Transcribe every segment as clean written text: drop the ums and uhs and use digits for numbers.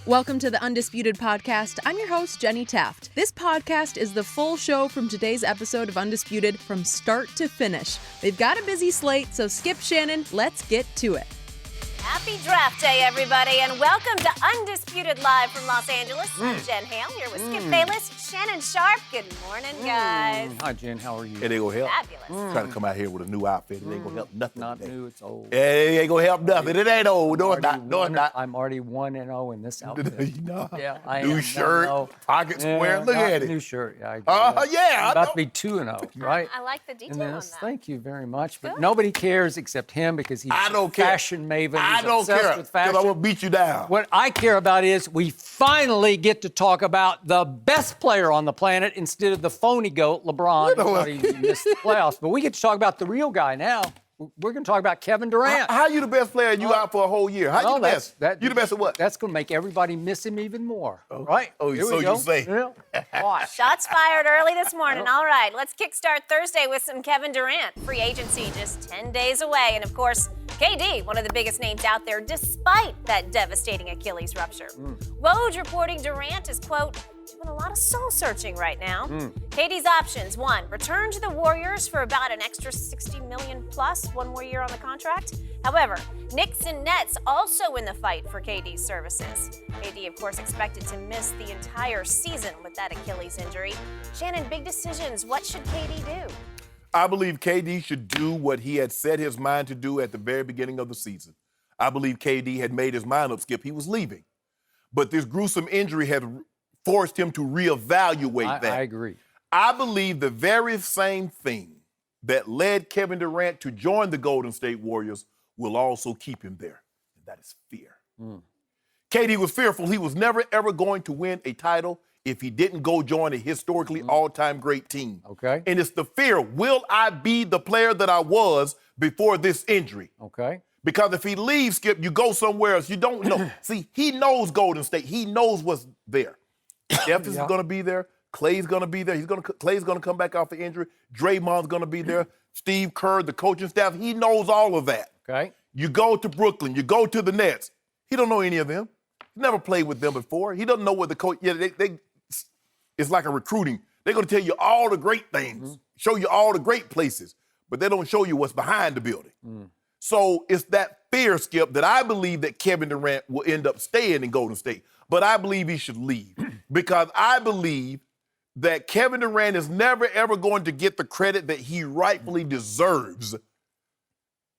Welcome to the Undisputed podcast. I'm your host, Jenny Taft. This podcast is the full show from today's episode of Undisputed from start to finish. They've got a busy slate, so skip Shannon, let's get to it. Happy draft day, everybody, and welcome to Undisputed Live from Los Angeles. I'm Jen Hale here with Skip Bayless, Shannon Sharpe. Good morning, guys. Hi, Jen. How are you? It ain't gonna help. Fabulous. Trying to come out here with a new outfit. It ain't gonna help nothing. Not today. new, it's old. It ain't gonna help nothing. It ain't old. No, it's not. No, it's not. I'm already 1-0 in this outfit. No. Yeah, I New am shirt, 1-0. pocket square. Look Got at a it. New shirt. Yeah, I agree. Yeah, I'm I about know. to be 2-0, right? I like the detail And on this, that. thank you very much. But Good. nobody cares except him because he's I a don't care. fashion maven. I He's don't obsessed care. with Because I'm fashion. gonna beat you down. What I care about is we finally get to talk about the best player on the planet instead of the phony goat, LeBron. You know who what? thought he missed the playoffs. But we get to talk about the real guy now. We're going to talk about Kevin Durant. How you the best player and you out for a whole year? How you the best? You the best at what? That's going to make everybody miss him even more, right? Oh, Here so we go. you say. Yeah. Watch. Shots fired early this morning. All right, let's kickstart Thursday with some Kevin Durant. Free agency just 10 days away. And, of course, KD, one of the biggest names out there, despite that devastating Achilles rupture. Woj reporting Durant is, quote, doing a lot of soul-searching right now. KD's options: 1, return to the Warriors for about an extra $60 million plus, 1 more year on the contract. However, Knicks and Nets also in the fight for KD's services. KD, of course, expected to miss the entire season with that Achilles injury. Shannon, big decisions. What should KD do? I believe KD should do what he had set his mind to do at the very beginning of the season. I believe KD had made his mind up, Skip. He was leaving. But this gruesome injury had forced him to reevaluate that. I agree. I believe the very same thing that led Kevin Durant to join the Golden State Warriors will also keep him there, and that is fear. KD was fearful he was never, ever going to win a title if he didn't go join a historically all-time great team. Okay. And it's the fear, will I be the player that I was before this injury? Okay. Because if he leaves, Skip, you go somewhere else. You don't know. See, he knows Golden State. He knows what's there. Steph is going to be there. Clay's going to be there. Clay's going to come back off the injury. Draymond's going to be there. Steve Kerr, the coaching staff, he knows all of that. Okay. You go to Brooklyn. You go to the Nets. He don't know any of them. He's never played with them before. He doesn't know what the coach. Yeah, it's like a recruiting. They're going to tell you all the great things, show you all the great places, but they don't show you what's behind the building. So it's that fear, Skip, that I believe that Kevin Durant will end up staying in Golden State. But I believe he should leave because I believe that Kevin Durant is never, ever going to get the credit that he rightfully deserves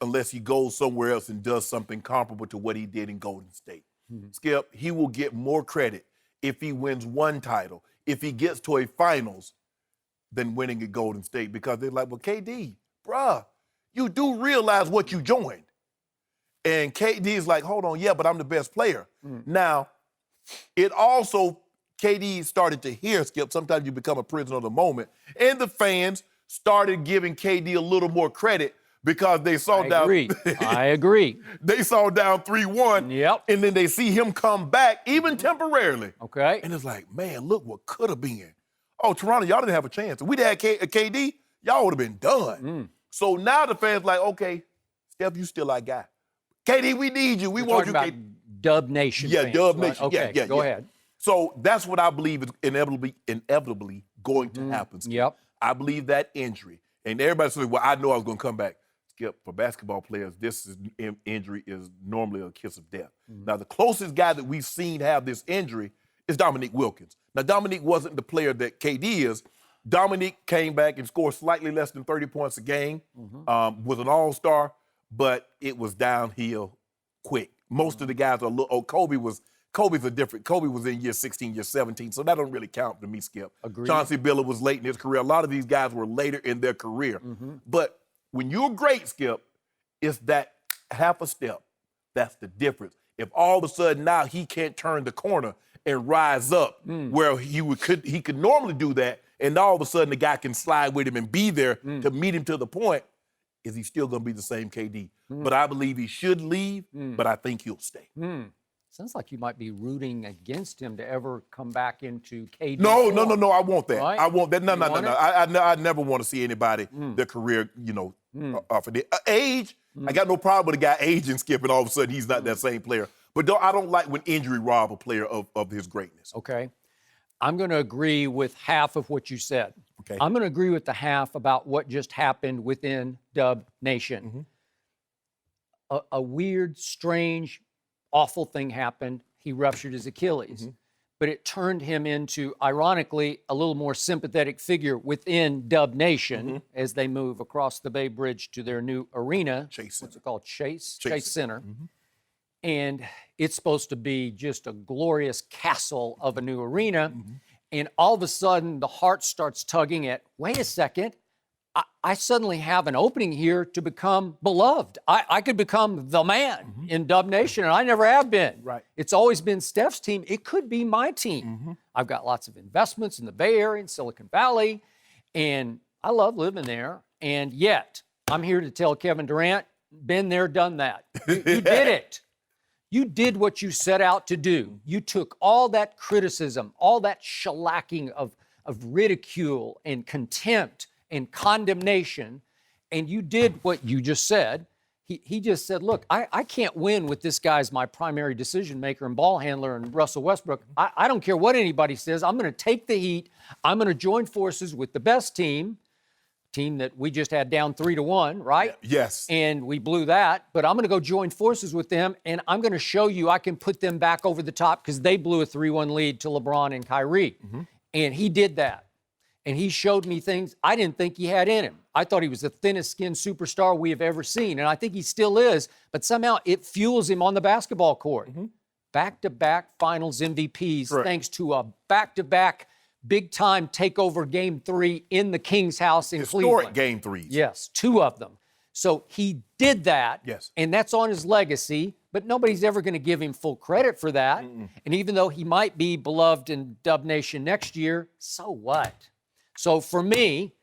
unless he goes somewhere else and does something comparable to what he did in Golden State. Skip, he will get more credit if he wins one title, if he gets to a finals, than winning at Golden State because they're like, well, KD, bruh, you do realize what you joined. And KD is like, hold on, yeah, but I'm the best player. Now, it also, KD started to hear, Skip, sometimes you become a prisoner of the moment, and the fans started giving KD a little more credit because they saw I agree. They saw down 3-1, Yep. and then they see him come back, even temporarily. Okay. And it's like, man, look what could have been. Oh, Toronto, y'all didn't have a chance. If we'd had KD, y'all would have been done. So now the fans like, okay, Steph, you still our guy. KD, we need you. We want you. About Dub Nation. Yeah, fans, Dub right? Nation. Okay, Yeah, go ahead. So that's what I believe is inevitably going to happen. Skip. Yep. I believe that injury. And everybody says, well, I know I was going to come back. Skip, for basketball players, injury is normally a kiss of death. Now, the closest guy that we've seen have this injury is Dominique Wilkins. Now, Dominique wasn't the player that KD is. Dominique came back and scored slightly less than 30 points a game, was an all-star, but it was downhill quick. Most of the guys are a little, Kobe's a different, Kobe was in year 16, year 17, so that don't really count to me, Skip. Agreed. Chauncey Billups was late in his career. A lot of these guys were later in their career. But when you're great, Skip, it's that half a step. That's the difference. If all of a sudden now he can't turn the corner and rise up where he could normally do that, and all of a sudden the guy can slide with him and be there to meet him to the point, is he still going to be the same KD? But I believe he should leave, but I think he'll stay. Sounds like you might be rooting against him to ever come back into KD. No, I want that. Right? I want that. No. Want it? I never want to see anybody, their career, off of the age. I got no problem with a guy aging, Skip, and all of a sudden he's not that same player. But I don't like when injury rob a player of his greatness. Okay. I'm going to agree with half of what you said. Okay. I'm going to agree with the half about what just happened within Dub Nation. A weird, strange, awful thing happened. He ruptured his Achilles. But it turned him into, ironically, a little more sympathetic figure within Dub Nation as they move across the Bay Bridge to their new arena. What's it called? Chase Center. And it's supposed to be just a glorious castle of a new arena. And all of a sudden, the heart starts tugging at, wait a second, I suddenly have an opening here to become beloved. I could become the man in Dub Nation, and I never have been. Right. It's always been Steph's team. It could be my team. I've got lots of investments in the Bay Area and Silicon Valley, and I love living there. And yet, I'm here to tell Kevin Durant, been there, done that. You did it. You did what you set out to do. You took all that criticism, all that shellacking of ridicule and contempt and condemnation, and you did what you just said. He just said, look, I can't win with this guy as my primary decision maker and ball handler and Russell Westbrook. I don't care what anybody says. I'm going to take the heat. I'm going to join forces with the best team that we just had down 3-1, right? Yes. And we blew that, but I'm going to go join forces with them, and I'm going to show you I can put them back over the top because they blew a 3-1 lead to LeBron and Kyrie. And he did that. And he showed me things I didn't think he had in him. I thought he was the thinnest skinned superstar we have ever seen, and I think he still is, but somehow it fuels him on the basketball court. Back-to-back finals MVPs, thanks to a back-to-back big-time takeover Game 3 in the King's house in Cleveland. Historic Game 3s. Yes, 2 of them. So he did that, yes, and that's on his legacy, but nobody's ever going to give him full credit for that. And even though he might be beloved in Dub Nation next year, so what? So for me,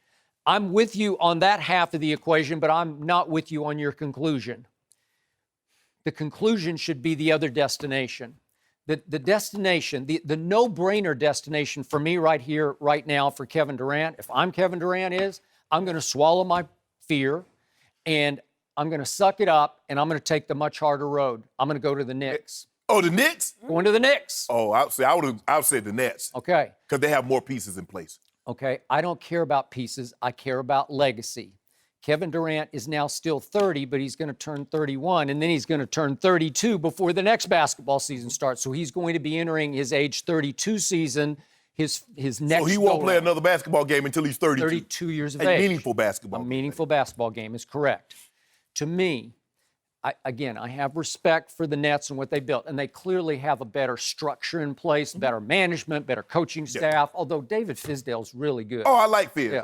I'm with you on that half of the equation, but I'm not with you on your conclusion. The conclusion should be the other destination. The destination, the no-brainer destination for me right here, right now for Kevin Durant, if I'm Kevin Durant, is I'm going to swallow my fear and I'm going to suck it up and I'm going to take the much harder road. I'm going to go to the Knicks. Oh, the Knicks? Going to the Knicks. Oh, I would have said the Nets. Okay. Because they have more pieces in place. Okay, I don't care about pieces. I care about legacy. Kevin Durant is now still 30, but he's going to turn 31, and then he's going to turn 32 before the next basketball season starts. So he's going to be entering his age 32 season, his next. So he won't play another basketball game until he's 32. 32 years of age. A meaningful basketball game. A meaningful basketball game is correct. To me, I have respect for the Nets and what they built, and they clearly have a better structure in place, better management, better coaching staff, although David Fizdale's really good. Oh, I like Fizz. Yeah,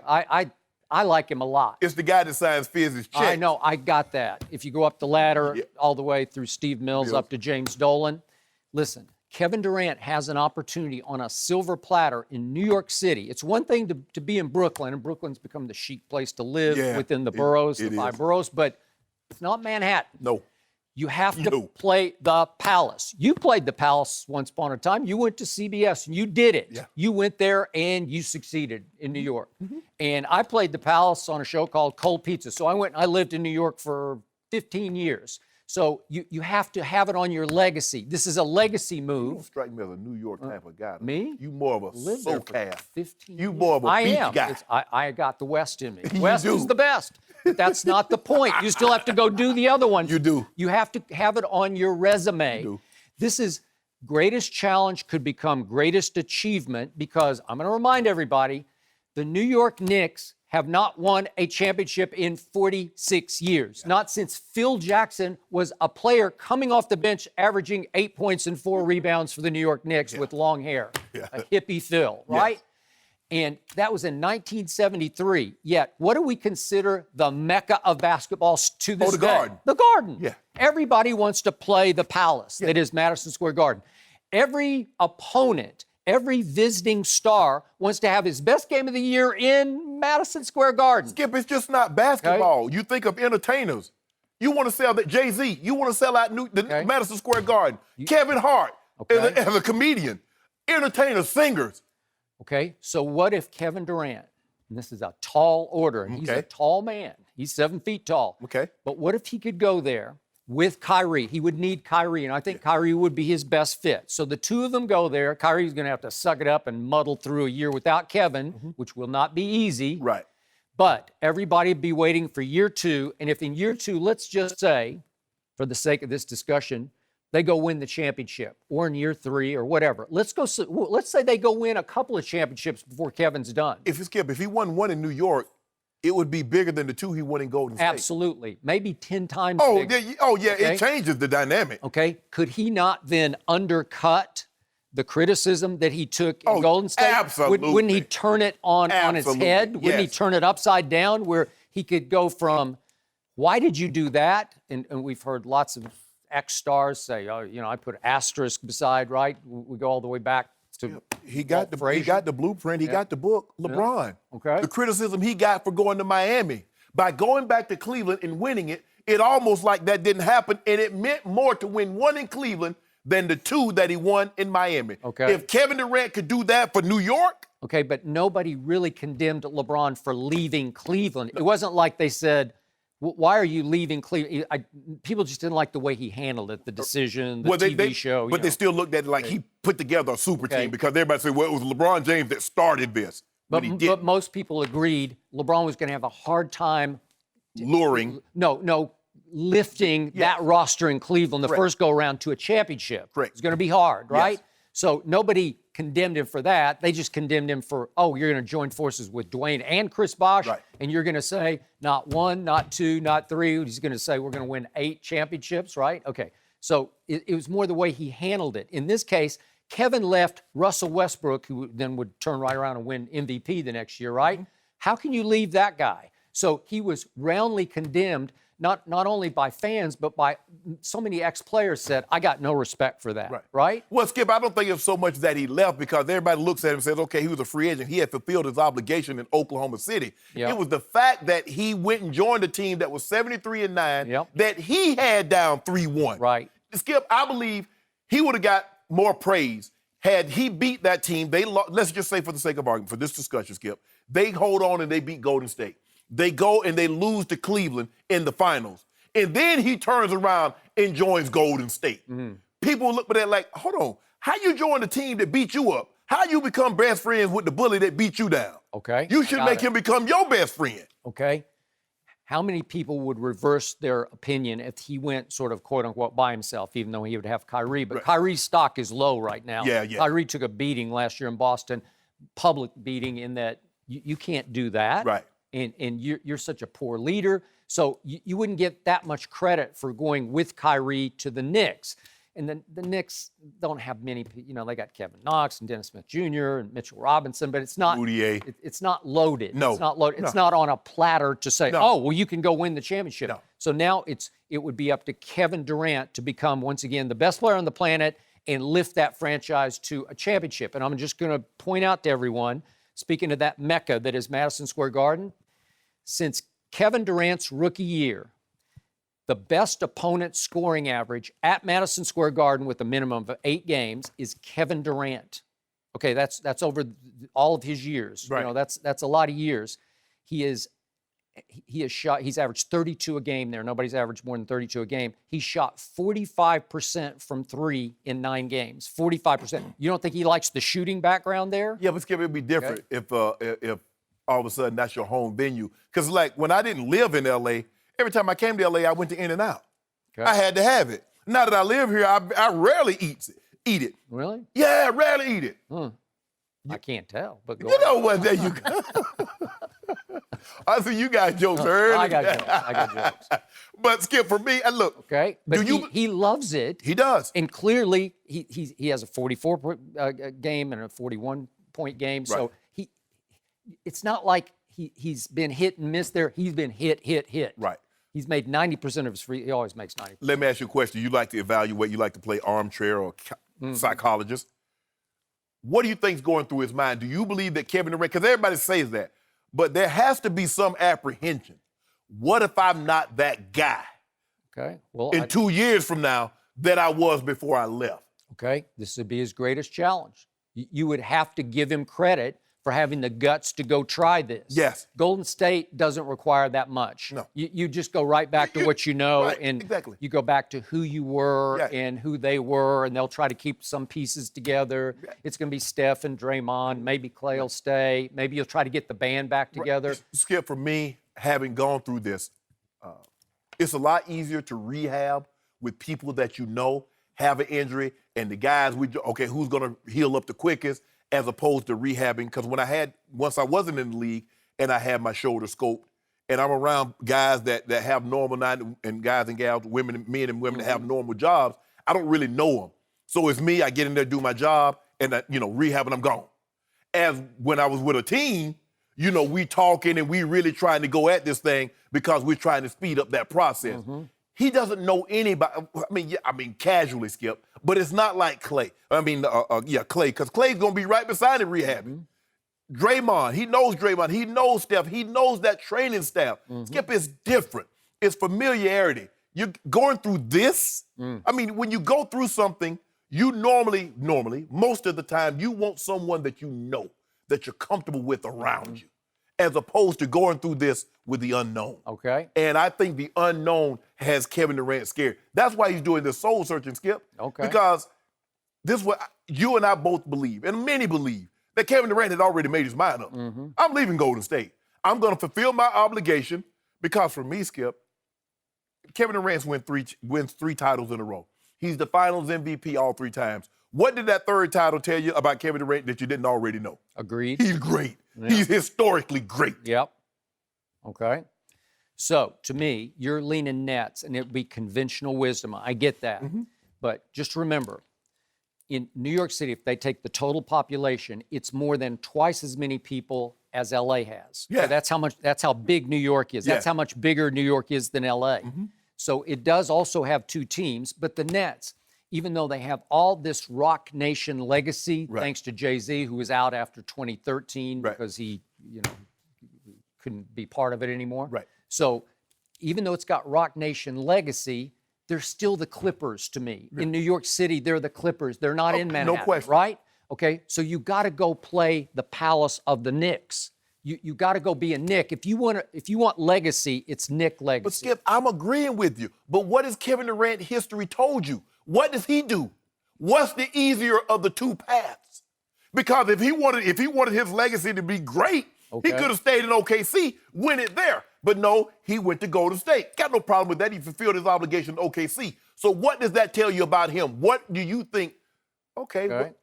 I like him a lot. It's the guy that signs Fizz's checks. I know, I got that. If you go up the ladder all the way through Steve Mills up to James Dolan, listen, Kevin Durant has an opportunity on a silver platter in New York City. It's one thing to be in Brooklyn, and Brooklyn's become the chic place to live within the boroughs, the 5 boroughs, but it's not Manhattan. No. You have to play the Palace. You played the Palace once upon a time. You went to CBS and you did it. Yeah. You went there and you succeeded in New York. And I played the Palace on a show called Cold Pizza. So I went and I lived in New York for 15 years. So you have to have it on your legacy. This is a legacy move. You don't strike me as a New York type of guy. Me? You more of a SoCal. 15 You more of a I beach am. guy. I got the West in me. You West do. is the best. But that's not the point. You still have to go do the other ones. You do. You have to have it on your resume. You do. This is greatest challenge could become greatest achievement because I'm going to remind everybody, the New York Knicks have not won a championship in 46 years. Not since Phil Jackson was a player coming off the bench averaging 8 points and 4 rebounds for the New York Knicks with long hair. A hippie Phil, right? And that was in 1973. Yet, what do we consider the mecca of basketball to this day? The Garden. The Garden. Yeah. Everybody wants to play the Palace. That is Madison Square Garden. Every opponent, every visiting star wants to have his best game of the year in Madison Square Garden. Skip, it's just not basketball. You think of entertainers. You want to sell that Jay-Z. You want to sell out Madison Square Garden. Kevin Hart as a comedian. Entertainers, singers. Okay, so what if Kevin Durant, and this is a tall order, and he's a tall man. He's 7 feet tall. Okay. But what if he could go there with Kyrie. He would need Kyrie, and I think Kyrie would be his best fit. So the two of them go there. Kyrie's going to have to suck it up and muddle through a year without Kevin, which will not be easy. Right. But everybody would be waiting for year 2, and if in year 2, let's just say, for the sake of this discussion, they go win the championship, or in year 3 or whatever. Let's say they go win a couple of championships before Kevin's done. If he won one in New York, it would be bigger than the 2 he won in Golden State. Absolutely. Maybe 10 times bigger. Okay? It changes the dynamic. Okay. Could he not then undercut the criticism that he took in Golden State? Absolutely. Wouldn't he turn it on its head? Wouldn't he turn it upside down where he could go from, why did you do that? And we've heard lots of ex-stars say, I put asterisk beside, right? We go all the way back to He got the blueprint. He got the book. LeBron. Okay. The criticism he got for going to Miami. By going back to Cleveland and winning it, it almost like that didn't happen, and it meant more to win one in Cleveland than the 2 that he won in Miami. Okay. If Kevin Durant could do that for New York. Okay, but nobody really condemned LeBron for leaving Cleveland. It wasn't like they said, why are you leaving Cleveland? People just didn't like the way he handled it, the decision, the TV show. But they still looked at it like he put together a super team because everybody said, well, it was LeBron James that started this. But most people agreed LeBron was going to have a hard time lifting that roster in Cleveland the first go-around to a championship. Correct. It's going to be hard, right? Yes. So nobody condemned him for that. They just condemned him for, you're going to join forces with Dwayne and Chris Bosh, and you're going to say not 1, not 2, not 3. He's going to say we're going to win 8 championships, right? Okay. So it was more the way he handled it. In this case, Kevin left Russell Westbrook, who then would turn right around and win MVP the next year, right? Mm-hmm. How can you leave that guy? So he was roundly condemned, not only by fans, but by so many ex-players said, I got no respect for that, right? Well, Skip, I don't think it's so much that he left because everybody looks at him and says, okay, he was a free agent. He had fulfilled his obligation in Oklahoma City. Yep. It was the fact that he went and joined a team that was 73-9, that he had down 3-1. Right. Skip, I believe he would have got more praise had he beat that team. Let's just say for the sake of argument, for this discussion, Skip, they hold on and they beat Golden State. They go and they lose to Cleveland in the finals. And then he turns around and joins Golden State. Mm-hmm. People look at that like, hold on, how you join the team that beat you up? How you become best friends with the bully that beat you down? Okay. You should make him become your best friend. Okay. How many people would reverse their opinion if he went sort of quote-unquote by himself, even though he would have Kyrie? But Kyrie's stock is low right now. Yeah. Kyrie took a beating last year in Boston, public beating in that you can't do that. Right. And you're such a poor leader. So you wouldn't get that much credit for going with Kyrie to the Knicks. And then the Knicks don't have many, they got Kevin Knox and Dennis Smith Jr. and Mitchell Robinson, but it's not it's not loaded. No. It's not loaded. No. It's not on a platter to say, you can go win the championship. No. So now it would be up to Kevin Durant to become, once again, the best player on the planet and lift that franchise to a championship. And I'm just going to point out to everyone, speaking of that mecca that is Madison Square Garden, since Kevin Durant's rookie year, the best opponent scoring average at Madison Square Garden with a minimum of 8 games is Kevin Durant. Okay, that's over all of his years. Right. That's a lot of years. He's averaged 32 a game there. Nobody's averaged more than 32 a game. He shot 45% from 3 in 9 games. 45%. You don't think he likes the shooting background there? Yeah, but Skip, it'd be different if all of a sudden that's your home venue. Because, like, when I didn't live in L.A., every time I came to L.A., I went to In-N-Out. Okay. I had to have it. Now that I live here, I rarely eat it. Really? Yeah, I rarely eat it. I can't tell, but go You know what? There you go. I see you got jokes early. I got jokes. But, Skip, for me, look. Okay, but he loves it. He does. And clearly, he has a 44-point game and a 41-point game. Right. So it's not like he's been hit and miss there. He's been hit. Right. He's made 90% of his free. He always makes 90%. Let me ask you a question. You like to evaluate. You like to play armchair or psychologist. What do you think's going through his mind? Do you believe that Kevin Durant, because everybody says that, but there has to be some apprehension. What if I'm not that guy? Okay. Well, in 2 years from now that I was before I left. Okay. This would be his greatest challenge. You would have to give him credit for having the guts to go try this. Yes. Golden State doesn't require that much. No. You just go right back to what you know, right, and exactly. you go back to who you were Yeah. and who they were, and they'll try to keep some pieces together. It's going to be Steph and Draymond. Maybe Clay will stay. Maybe you'll try to get the band back together. Skip, for me, having gone through this, it's a lot easier to rehab with people that you know have an injury and the guys, who's going to heal up the quickest, as opposed to rehabbing. Because once I wasn't in the league and I had my shoulder scoped, and I'm around guys that have normal and guys and gals, men and women that have normal jobs, I don't really know them. So it's me, I get in there, do my job, and rehab, and I'm gone. As when I was with a team, we talking and we really trying to go at this thing because we're trying to speed up that process. He doesn't know anybody. I mean, casually, Skip, but it's not like Clay. Clay, because Clay's going to be right beside him rehabbing. Draymond, he knows Draymond. He knows Steph. He knows that training staff. Skip is different. It's familiarity. You're going through this. I mean, when you go through something, you normally, most of the time, you want someone that you know, that you're comfortable with around you, as opposed to going through this with the unknown. Okay. And I think the unknown has Kevin Durant scared. That's why he's doing this soul searching, Skip. Okay. Because this is what you and I both believe, and many believe, that Kevin Durant had already made his mind up. I'm leaving Golden State. I'm going to fulfill my obligation because for me, Skip, Kevin Durant wins three titles in a row. He's the Finals MVP all three times. What did that third title tell you about Kevin Durant that you didn't already know? Agreed. He's great. Yeah. He's historically great. Yep. Okay. So, to me, you're leaning Nets, and it would be conventional wisdom. I get that. But just remember, in New York City, if they take the total population, it's more than twice as many people as LA has. Yeah. So that's how big New York is. That's how much bigger New York is than LA. So it does also have two teams, but the Nets, even though they have all this Rock Nation legacy, thanks to Jay-Z, who was out after 2013 because he, couldn't be part of it anymore. Right. So even though it's got Rock Nation legacy, they're still the Clippers to me. In New York City, they're the Clippers. They're not in Manhattan, no question. right? Okay, so you got to go play the Palace of the Knicks. You got to go be a Knick. If you want legacy, it's Knick legacy. But Skip, I'm agreeing with you. But what has Kevin Durant history told you? What does he do? What's the easier of the two paths? Because if he wanted his legacy to be great, he could have stayed in OKC, win it there. But no, he went to Golden State. Got no problem with that. He fulfilled his obligation to OKC. So what does that tell you about him? What do you think?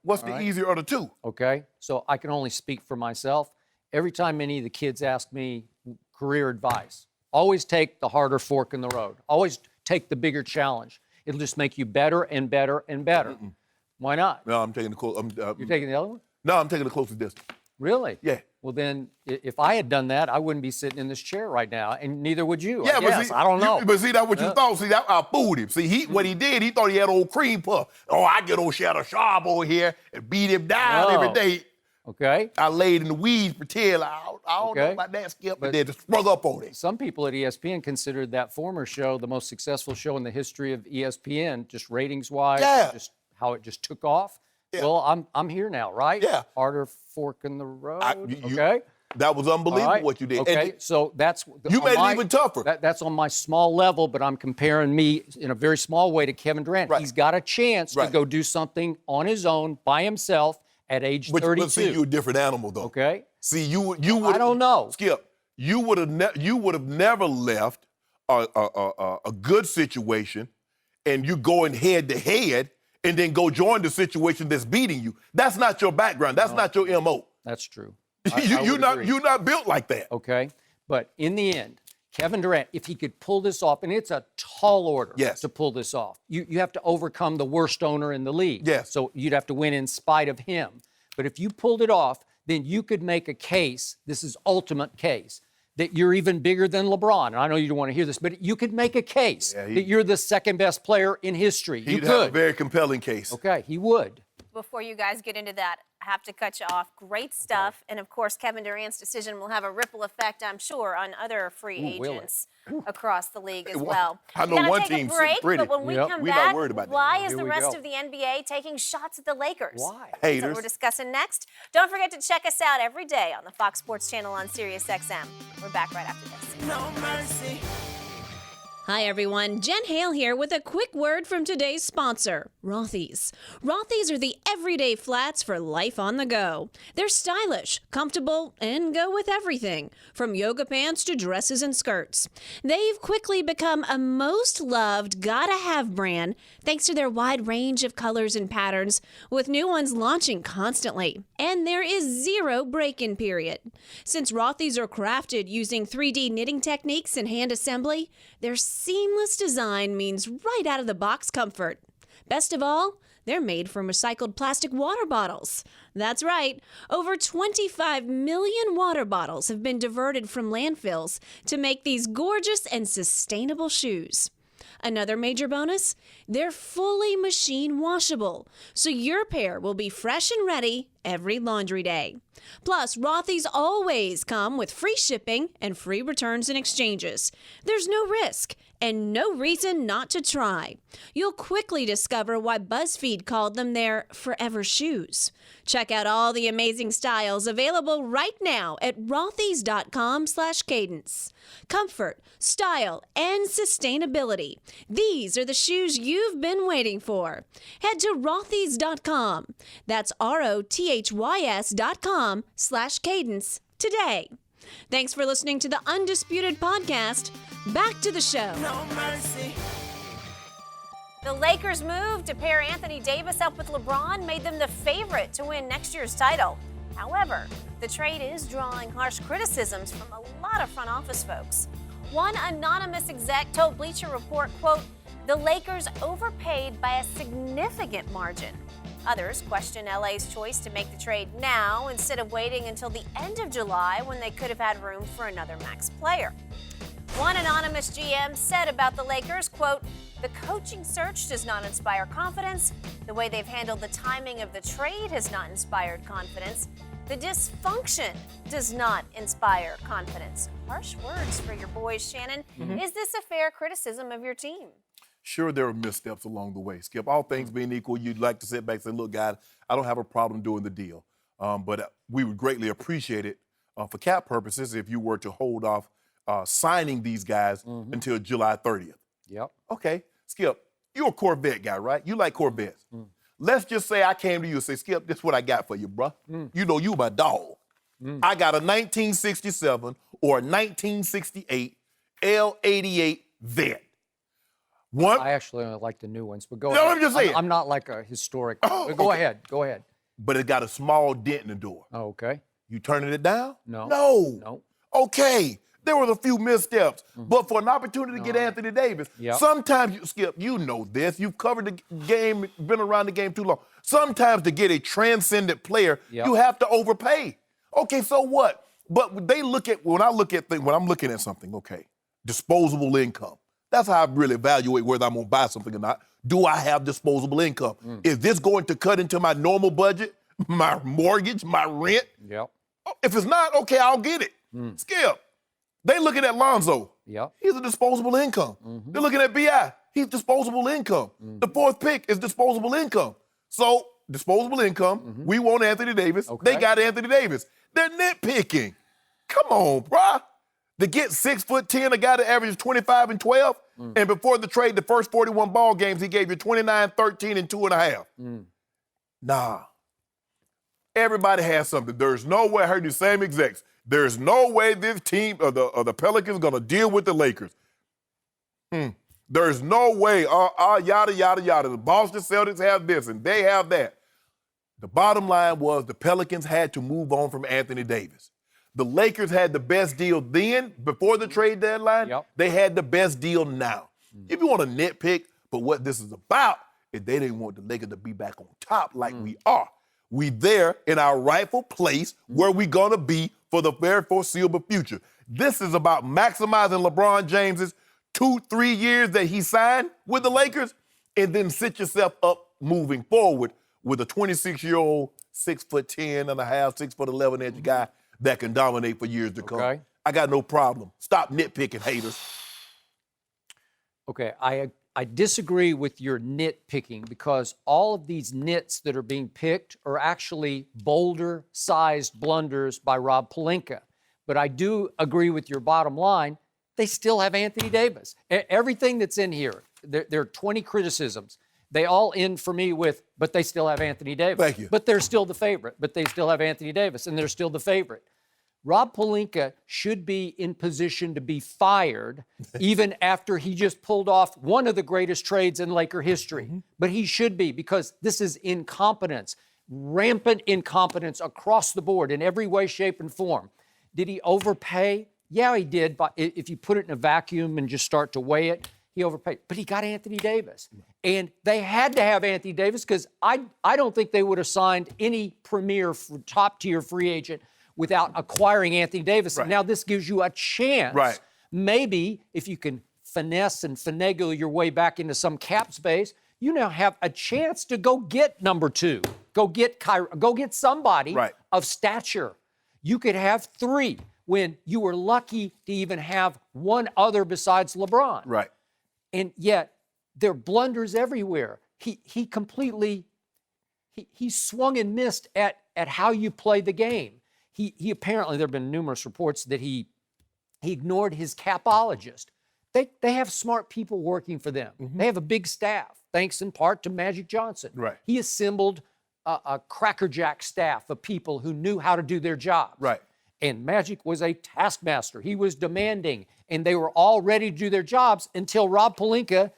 What's the easier of the two? Okay, so I can only speak for myself. Every time any of the kids ask me career advice, always take the harder fork in the road. Always take the bigger challenge. It'll just make you better and better and better. Why not? No, I'm taking the close. You're taking the other one? No, I'm taking the closest distance. Really? Yeah. Well, then, if I had done that, I wouldn't be sitting in this chair right now, and neither would you. Yeah, but see, I don't know. But see, that's what you thought. See, I fooled him. See, what he did, he thought he had old cream puff. Oh, I get old Shannon Sharpe over here and beat him down every day. Okay. I laid in the weeds, pretend I don't know about that, Skip, but then just sprung up on it. Some people at ESPN considered that former show the most successful show in the history of ESPN, just ratings-wise, just how it just took off. Yeah. Well, I'm here now, right? Yeah. Harder fork in the road. That was unbelievable what you did. Okay, so that's you made it even tougher. That's on my small level, but I'm comparing me in a very small way to Kevin Durant. Right. He's got a chance to go do something on his own by himself at age 32. But see, you're a different animal, though. Okay. See, you would. I don't know. Skip, you would have never left a good situation, and you going head to head, and then go join the situation that's beating you. That's not your background. That's not your MO. That's true. You're not built like that. Okay. But in the end, Kevin Durant, if he could pull this off, and it's a tall order to pull this off, you have to overcome the worst owner in the league. Yes. So you'd have to win in spite of him. But if you pulled it off, then you could make a case, this is ultimate case, that you're even bigger than LeBron. And I know you don't want to hear this, but you could make a case that you're the second best player in history. He'd have a very compelling case. Okay, he would. before you guys get into that, I have to cut you off. Great stuff. And, of course, Kevin Durant's decision will have a ripple effect, I'm sure, on other free agents across the league as well. I know Gotta one take a team's break, pretty. but when we come We're back, not worried about that. why is Here the we rest go. of the NBA taking shots at the Lakers? Why? That's what Haters. we're discussing next. Don't forget to check us out every day on the Fox Sports channel on SiriusXM. We're back right after this. No mercy. Hi, everyone. Jen Hale here with a quick word from today's sponsor, Rothy's. Rothy's are the everyday flats for life on the go. They're stylish, comfortable, and go with everything, from yoga pants to dresses and skirts. They've quickly become a most loved, gotta-have brand thanks to their wide range of colors and patterns, with new ones launching constantly. And there is zero break-in period. Since Rothy's are crafted using 3D knitting techniques and hand assembly, their seamless design means right out of the box comfort. Best of all, they're made from recycled plastic water bottles. That's right. Over 25 million water bottles have been diverted from landfills to make these gorgeous and sustainable shoes. Another major bonus, they're fully machine washable, so your pair will be fresh and ready every laundry day. Plus, Rothy's always come with free shipping and free returns and exchanges. There's no risk and no reason not to try. You'll quickly discover why BuzzFeed called them their forever shoes. Check out all the amazing styles available right now at rothys.com/cadence. Comfort, style, and sustainability. These are the shoes you've been waiting for. Head to rothys.com. That's rothys.com/cadence today. Thanks for listening to the Undisputed Podcast. Back to the show. No mercy. The Lakers' move to pair Anthony Davis up with LeBron made them the favorite to win next year's title. However, the trade is drawing harsh criticisms from a lot of front office folks. One anonymous exec told Bleacher Report, quote, "The Lakers overpaid by a significant margin." Others question LA's choice to make the trade now instead of waiting until the end of July when they could have had room for another max player. One anonymous GM said about the Lakers, quote, "The coaching search does not inspire confidence. The way they've handled the timing of the trade has not inspired confidence. The dysfunction does not inspire confidence." Harsh words for your boys, Shannon. Is this a fair criticism of your team? Sure, there are missteps along the way. Skip, all things being equal, you'd like to sit back and say, look, guys, I don't have a problem doing the deal. But we would greatly appreciate it for cap purposes if you were to hold off signing these guys until July 30th. Yep. Okay, Skip, you're a Corvette guy, right? You like Corvettes. Let's just say I came to you and say, Skip, this is what I got for you, bruh. You know you my dog. I got a 1967 or a 1968 L88 Vet. I actually only like the new ones, but go No, ahead. I'm just saying. I'm not like a historic. But go ahead. Go ahead. But it got a small dent in the door. Oh, okay. You turning it down? No. No. Okay. There was a few missteps, but for an opportunity to get Anthony Davis, sometimes you, Skip, you know this. You've covered the game, been around the game too long. Sometimes to get a transcendent player, you have to overpay. Okay, so what? But they look at when I'm looking at something. Okay, disposable income. That's how I really evaluate whether I'm going to buy something or not. Do I have disposable income? Is this going to cut into my normal budget, my mortgage, my rent? Yep. If it's not, okay, I'll get it. Skip. They looking at Lonzo. Yep. He's a disposable income. They're looking at B.I. He's disposable income. The fourth pick is disposable income. So, disposable income, we want Anthony Davis. Okay. They got Anthony Davis. They're nitpicking. Come on, bruh. To get 6'10", a guy that averages 25 and 12, and before the trade, the first 41 ball games, he gave you 29, 13, and 2.5. Nah. Everybody has something. There's no way, I heard the same execs, there's no way this team of the Pelicans is going to deal with the Lakers. There's no way, yada, yada, yada. The Boston Celtics have this, and they have that. The bottom line was the Pelicans had to move on from Anthony Davis. The Lakers had the best deal then, before the trade deadline. They had the best deal now. If you want to nitpick, but what this is about is they didn't want the Lakers to be back on top like we are. We there in our rightful place where we going to be for the very foreseeable future. This is about maximizing LeBron James's 2-3 years that he signed with the Lakers and then set yourself up moving forward with a 26-year-old, 6'10" and a half, 6'11" inch guy that can dominate for years to come. Okay. I got no problem. Stop nitpicking, haters. Okay, I disagree with your nitpicking because all of these nits that are being picked are actually boulder-sized blunders by Rob Pelinka. But I do agree with your bottom line. They still have Anthony Davis. Everything that's in here, there are 20 criticisms. They all end for me with, but they still have Anthony Davis. Thank you. But they're still the favorite. But they still have Anthony Davis, and they're still the favorite. Rob Pelinka should be in position to be fired even after he just pulled off one of the greatest trades in Laker history. But he should be, because this is incompetence, rampant incompetence across the board in every way, shape, and form. Did he overpay? Yeah, he did. But if you put it in a vacuum and just start to weigh it, he overpaid. But he got Anthony Davis. And they had to have Anthony Davis because I don't think they would have signed any premier top-tier free agent without acquiring Anthony Davis. Right. Now this gives you a chance. Right. Maybe if you can finesse and finagle your way back into some cap space, you now have a chance to go get number two. Go get somebody Right. of stature. You could have three when you were lucky to even have one other besides LeBron. Right. And yet there are blunders everywhere. He completely swung and missed at how you play the game. He apparently, there have been numerous reports that he ignored his capologist. They have smart people working for them. They have a big staff, thanks in part to Magic Johnson. Right. He assembled a crackerjack staff of people who knew how to do their jobs. Right. And Magic was a taskmaster. He was demanding, and they were all ready to do their jobs until Rob Pelinka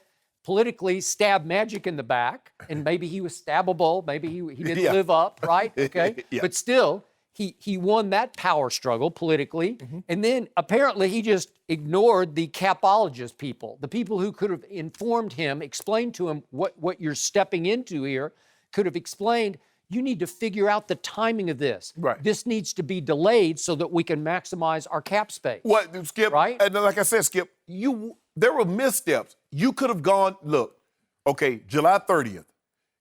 politically stabbed Magic in the back, and maybe he was stabbable, maybe he didn't live up, right? Okay. Yeah. But still, he won that power struggle politically, and then apparently he just ignored the capologist people, the people who could have informed him, explained to him what you're stepping into here, could have explained, you need to figure out the timing of this. Right. This needs to be delayed so that we can maximize our cap space. What, Skip? Right? And like I said, Skip, there were missteps. You could have gone, look, okay, July 30th.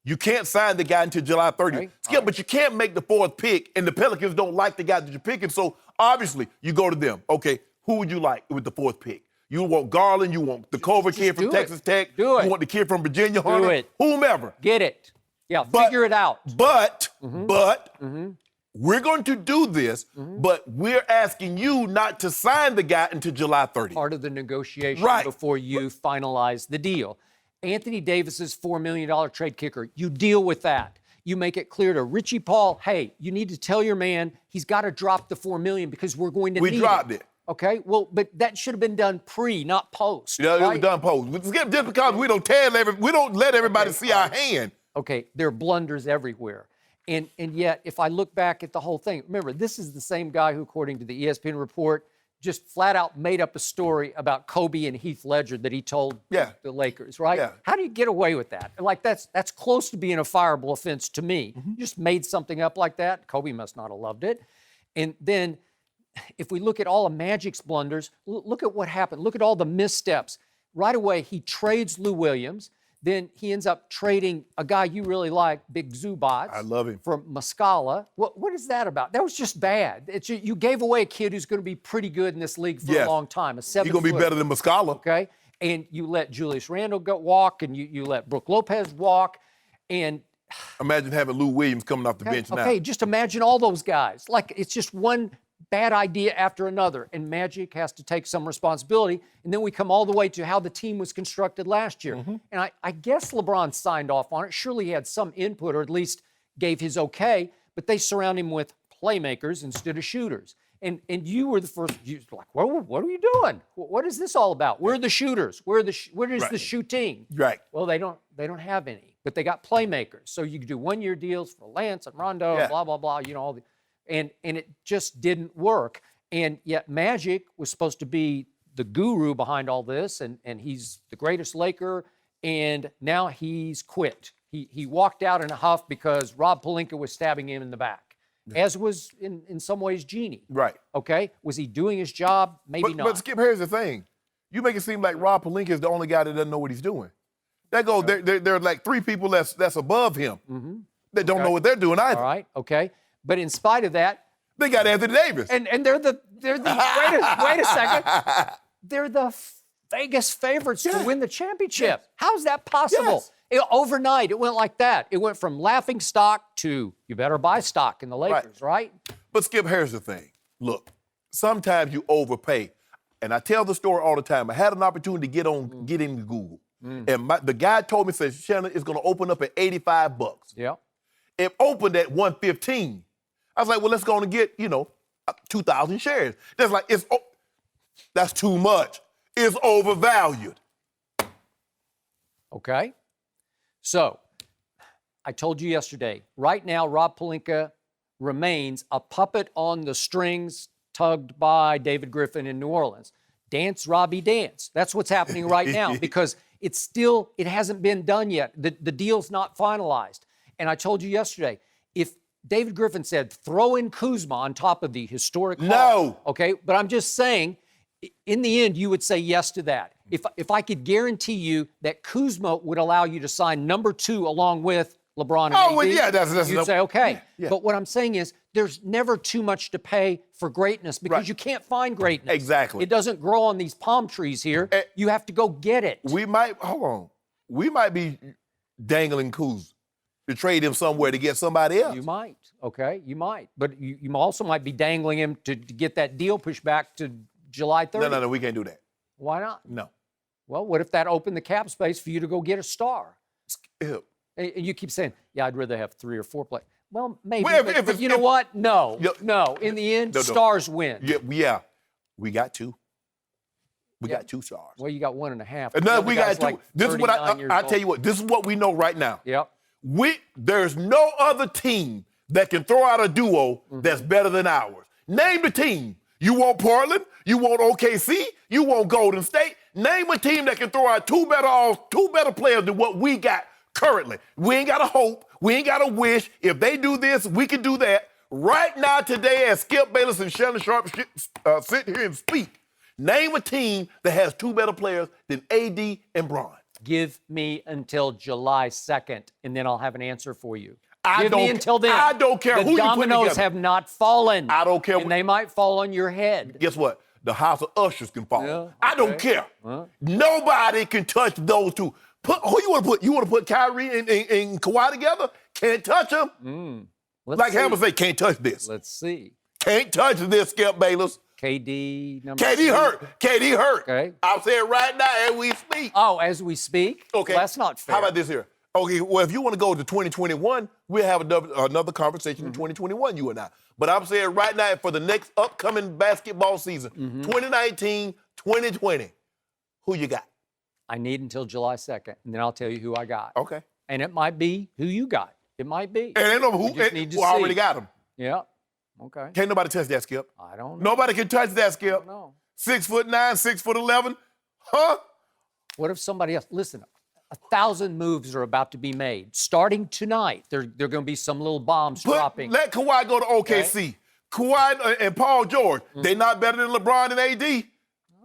You can't sign the guy until July 30th. Right. Skip, but you can't make the fourth pick, and the Pelicans don't like the guy that you're picking, so obviously you go to them. Okay, who would you like with the fourth pick? You want Garland, you want the Culver kid from do it. Texas Tech, Do it. you want the kid from Virginia Hunter, it. whomever. Get it. Yeah, But- figure it out. But we're going to do this, but we're asking you not to sign the guy until July 30th. Part of the negotiation Right. before you finalize the deal. Anthony Davis's $4 million trade kicker, you deal with that. You make it clear to Richie Paul, hey, you need to tell your man he's got to drop the $4 million because we're going to need it. We dropped it. Okay, well, but that should have been done pre, not post. Yeah, it was right? done post. Skip, just because we don't let everybody see our hand. Okay, there are blunders everywhere. And yet, if I look back at the whole thing, remember, this is the same guy who, according to the ESPN report, just flat out made up a story about Kobe and Heath Ledger that he told the Lakers, right? Yeah. How do you get away with that? Like, that's close to being a fireable offense to me. You just made something up like that. Kobe must not have loved it. And then if we look at all of Magic's blunders, look at what happened. Look at all the missteps. Right away, he trades Lou Williams. Then he ends up trading a guy you really like, Big Zubats. I love him. From Muscala. What is that about? That was just bad. You gave away a kid who's going to be pretty good in this league for a long time. A 7 He's going to be better than Muscala. Okay. And you let Julius Randle walk, and you let Brook Lopez walk. And Imagine having Lou Williams coming off the bench now. okay, just imagine all those guys. Like, it's just one bad idea after another, and Magic has to take some responsibility. And then we come all the way to how the team was constructed last year. And I guess LeBron signed off on it. Surely he had some input, or at least gave his okay, but they surround him with playmakers instead of shooters. And you were the first, you were like, what are you doing? What is this all about? Where are the shooters? Where is the shooting? Right. Well, they don't have any, but they got playmakers. So you could do one-year deals for Lance and Rondo, and blah, blah, blah, all the, and it just didn't work. And yet Magic was supposed to be the guru behind all this, and he's the greatest Laker, and now he's quit. He walked out in a huff because Rob Pelinka was stabbing him in the back, as was in some ways Jeannie. Right. Okay? Was he doing his job? Maybe not. But Skip, here's the thing. You make it seem like Rob Pelinka is the only guy that doesn't know what he's doing. There are like three people that's above him. They don't know what they're doing either. All right, okay. But in spite of that, They got Anthony Davis. and they're the wait a second. They're the Vegas favorites to win the championship. How's that possible? Overnight, it went like that. It went from laughing stock to you better buy stock in the Lakers, right? But Skip, here's the thing. Look, sometimes you overpay. And I tell the story all the time. I had an opportunity to get into Google. And the guy told me, said, Shannon, it's going to open up at $85. Yeah. It opened at $115. I was like, well, let's go on and get, 2,000 shares. That's like, that's too much. It's overvalued. Okay. So, I told you yesterday, right now, Rob Pelinka remains a puppet on the strings tugged by David Griffin in New Orleans. Dance, Robbie, dance. That's what's happening right now because it hasn't been done yet. The deal's not finalized. And I told you yesterday, if David Griffin said, throw in Kuzma on top of the historic haul, No. okay? But I'm just saying, in the end, you would say yes to that. If I could guarantee you that Kuzma would allow you to sign number 2 along with LeBron and AD, well, yeah, that's you'd say, okay. Yeah. But what I'm saying is there's never too much to pay for greatness because you can't find greatness. Exactly. It doesn't grow on these palm trees here. You have to go get it. We might be dangling Kuz to trade him somewhere to get somebody else. You might, okay? You might. But you also might be dangling him to get that deal pushed back to July 30th. No, we can't do that. Why not? No. Well, what if that opened the cap space for you to go get a star? Skip. And you keep saying, yeah, I'd rather have 3 or 4 players. Well, maybe, Well, but you know what? No. In the end, No. stars win. Yeah. We got 2. We got 2 stars. Well, you got 1.5. No, The we other got guy's 2. like This is what 39 years I old. tell you what. This is what we know right now. Yep. There's no other team that can throw out a duo that's better than ours. Name the team. You want Portland? You want OKC? You want Golden State? Name a team that can throw out two better players than what we got currently. We ain't got to hope. We ain't got to wish. If they do this, we can do that. Right now, today, as Skip Bayless and Shannon Sharpe sit here and speak, name a team that has 2 better players than AD and Bron. Give me until July 2nd, and then I'll have an answer for you. I Give me don't- until then. I don't care the who you put dominoes together. have not fallen. I don't care And they might fall on your head. Guess what? The house of ushers can fall. Yeah, I don't care. Nobody can touch those 2. Who you want to put? You want to put Kyrie and Kawhi together? Can't touch them. Like Hammer say, can't touch this. Let's see. Can't touch this, Skip Bayless. KD number KD 2. hurt. KD hurt. Okay. I'm saying right now as we speak. Oh, as we speak? Okay. Well, that's not fair. How about this here? Okay, well, if you want to go to 2021, we'll have another conversation in 2021, you and I. But I'm saying right now, for the next upcoming basketball season, 2019, 2020, who you got? I need until July 2nd, and then I'll tell you who I got. Okay. And it might be who you got. It might be. And they know who, We just need to who already see. got him. Yeah. Okay. Can't nobody touch that, Skip. I don't know. Nobody can touch that, Skip. No. 6'9", 6'11", huh? What if somebody else? Listen, 1,000 moves are about to be made. Starting tonight, there are going to be some little bombs dropping. Let Kawhi go to OKC. Kawhi and Paul George, they not better than LeBron and AD. I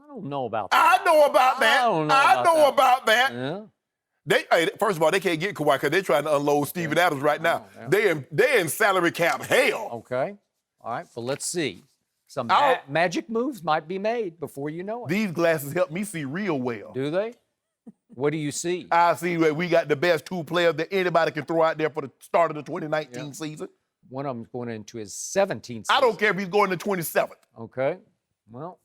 don't know about that. I know about that. I don't know I about know that. about that. Yeah. First of all, they can't get Kawhi because they're trying to unload Steven Adams right now. They're in salary cap hell. Okay. All right. Well, let's see. Some I'll- magic moves might be made before you know it. These glasses help me see real well. Do they? What do you see? I see that we got the best 2 players that anybody can throw out there for the start of the 2019 season. One of them's going into his 17th season. I don't care if he's going to 27th. Okay. Well,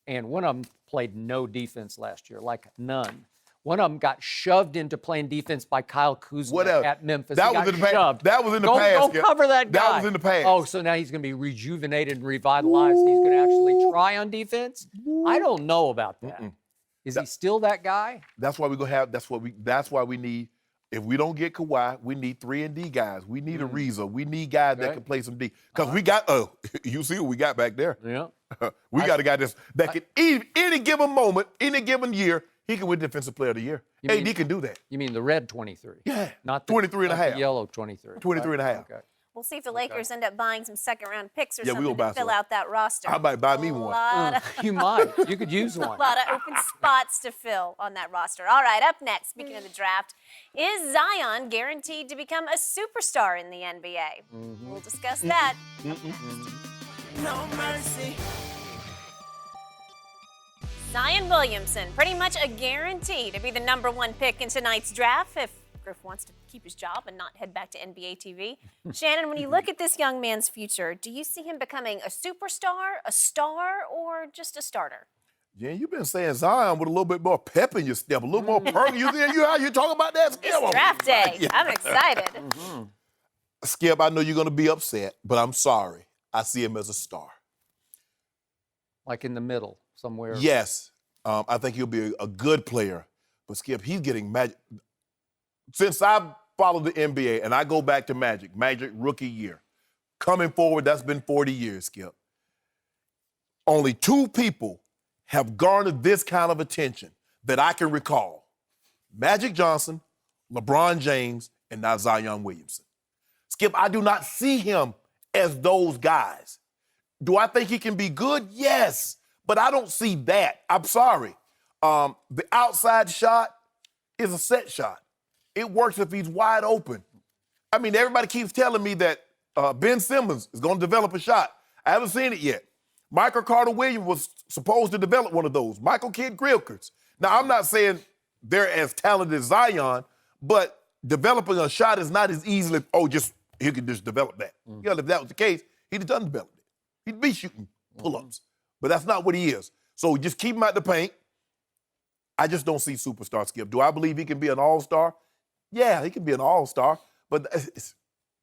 and one of them played no defense last year, like none. One of them got shoved into playing defense by Kyle Kuzma Whatever. at Memphis. That He was got in the past. shoved. That was in the Go past, Skip. cover that guy. That was in the past. Oh, so now he's going to be rejuvenated and revitalized. He's going to actually try on defense? I don't know about that. Is he still that guy? That's why we're gonna have. That's why we need. If we don't get Kawhi, we need 3-and-D guys. We need a Reza. We need guys that can play some D. Because we got. You see what we got back there. Yeah. We got a guy that can any given moment, any given year, he can win Defensive Player of the Year. You AD mean- can do that. You mean the red 23? Yeah. Not the, 23 and a not the half. yellow 23. 23 and a half. Okay. We'll see if the Lakers end up buying some second-round picks or Yeah, we something will buy to fill some. out that roster. I might buy me A one. lot of You might. You could use one. a lot of open spots to fill on that roster. All right, up next, speaking of the draft, is Zion guaranteed to become a superstar in the NBA? We'll discuss that. No mercy. Zion Williamson, pretty much a guarantee to be the #1 pick in tonight's draft if Griff wants to keep his job and not head back to NBA TV. Shannon, when you look at this young man's future, do you see him becoming a superstar, a star, or just a starter? Yeah, you've been saying Zion with a little bit more pep in your step, a little more perk. You talking about that, Skip? It's draft day. Yeah. I'm excited. Skip, I know you're going to be upset, but I'm sorry. I see him as a star. Like in the middle somewhere. Yes, I think he'll be a good player. But Skip, he's getting Magic. Since I've followed the NBA and I go back to Magic rookie year, coming forward, that's been 40 years, Skip. Only 2 people have garnered this kind of attention that I can recall. Magic Johnson, LeBron James, and now Zion Williamson. Skip, I do not see him as those guys. Do I think he can be good? Yes, but I don't see that. I'm sorry. The outside shot is a set shot. It works if he's wide open. I mean, everybody keeps telling me that Ben Simmons is going to develop a shot. I haven't seen it yet. Michael Carter-Williams was supposed to develop one of those. Michael Kidd-Gilchrist. Now, I'm not saying they're as talented as Zion, but developing a shot is not as easily, he could just develop that. Yeah, if that was the case, he'd have done developed it. He'd be shooting pull-ups. But that's not what he is. So just keep him out the paint. I just don't see superstar Skip. Do I believe he can be an all-star? Yeah, he can be an all-star. But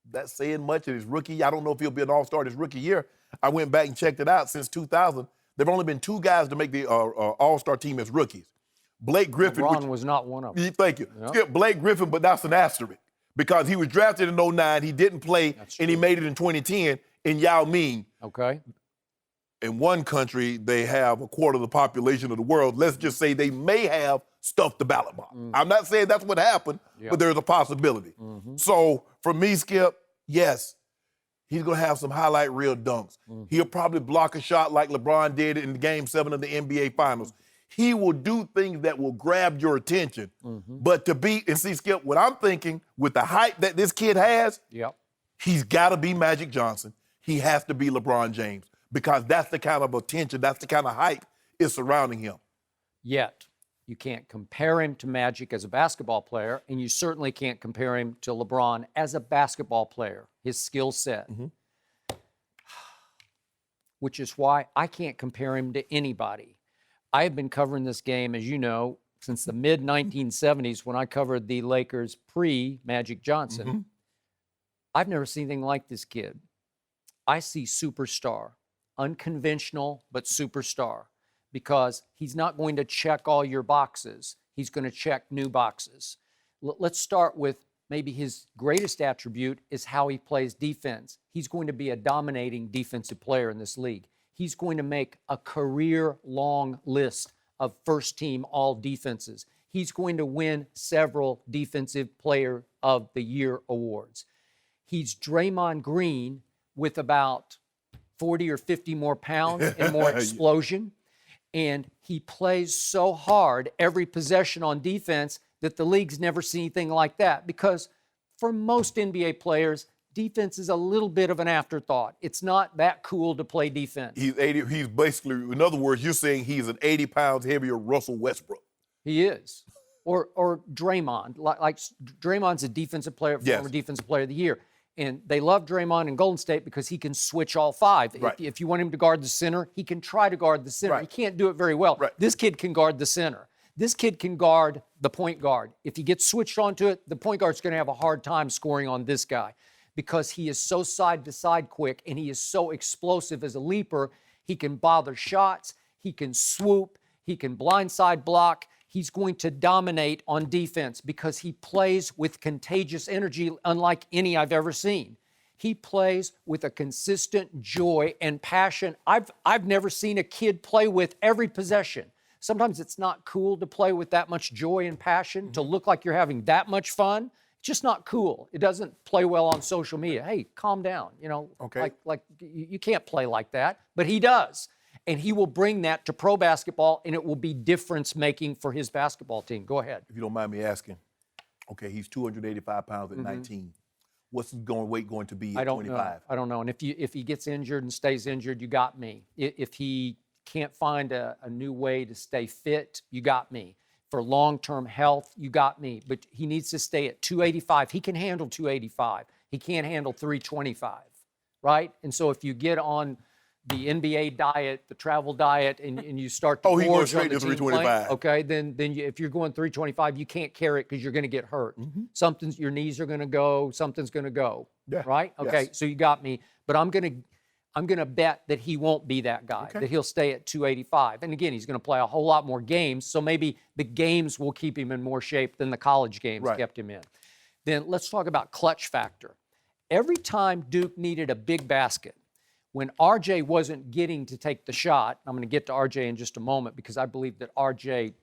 that's saying much in his rookie. I don't know if he'll be an all-star in his rookie year. I went back and checked it out. Since 2000, there have only been 2 guys to make the all-star team as rookies. Blake Griffin. LeBron was not one of them. Thank you. Yeah. Skip, Blake Griffin, but that's an asterisk. Because he was drafted in 2009, he didn't play, and he made it in 2010 in Yao Ming. Okay. In one country, they have a quarter of the population of the world. Let's just say they may have stuffed the ballot box. I'm not saying that's what happened, but there's a possibility. So for me, Skip, yes, he's going to have some highlight reel dunks. He'll probably block a shot like LeBron did in Game 7 of the NBA Finals. He will do things that will grab your attention. But to be, and see, Skip, what I'm thinking, with the hype that this kid has, he's got to be Magic Johnson. He has to be LeBron James. Because that's the kind of attention, that's the kind of hype is surrounding him. Yet, you can't compare him to Magic as a basketball player, and you certainly can't compare him to LeBron as a basketball player, his skill set. Which is why I can't compare him to anybody. I have been covering this game, as you know, since the mid-1970s when I covered the Lakers pre-Magic Johnson. I've never seen anything like this kid. I see superstar. Unconventional, but superstar, because he's not going to check all your boxes. He's going to check new boxes. Let's start with maybe his greatest attribute is how he plays defense. He's going to be a dominating defensive player in this league. He's going to make a career-long list of first-team all defenses. He's going to win several Defensive Player of the Year awards. He's Draymond Green with about 40 or 50 more pounds and more explosion. And he plays so hard every possession on defense that the league's never seen anything like that. Because for most NBA players, defense is a little bit of an afterthought. It's not that cool to play defense. He's basically, in other words, you're saying he's an 80 pounds heavier Russell Westbrook. He is. Or Draymond. Like Draymond's a defensive player, former defensive player of the year. And they love Draymond in Golden State because he can switch all 5. Right. If you want him to guard the center, he can try to guard the center. Right. He can't do it very well. Right. This kid can guard the center. This kid can guard the point guard. If he gets switched onto it, the point guard's going to have a hard time scoring on this guy because he is so side-to-side quick and he is so explosive as a leaper. He can bother shots. He can swoop. He can blindside block. He's going to dominate on defense because he plays with contagious energy unlike any I've ever seen. He plays with a consistent joy and passion I've never seen a kid play with every possession. Sometimes it's not cool to play with that much joy and passion, to look like you're having that much fun. It's just not cool. It doesn't play well on social media. Hey, calm down. Okay. Like you can't play like that. But he does. And he will bring that to pro basketball, and it will be difference-making for his basketball team. Go ahead. If you don't mind me asking, okay, he's 285 pounds at 19. What's his weight going to be at 25? I don't know. And if he gets injured and stays injured, you got me. If he can't find a new way to stay fit, you got me. For long-term health, you got me. But he needs to stay at 285. He can handle 285. He can't handle 325, right? And so if you get on the NBA diet, the travel diet, and you start to he goes gorge on straight the to team 325. plan, okay, then if you're going 325, you can't carry it because you're going to get hurt. Your knees are going to go, something's going to go, Yeah. right? Okay, Yes. so you got me. But I'm going to bet that he won't be that guy, that he'll stay at 285. And again, he's going to play a whole lot more games, so maybe the games will keep him in more shape than the college games kept him in. Then let's talk about clutch factor. Every time Duke needed a big basket, when RJ wasn't getting to take the shot, I'm going to get to RJ in just a moment because I believe that RJ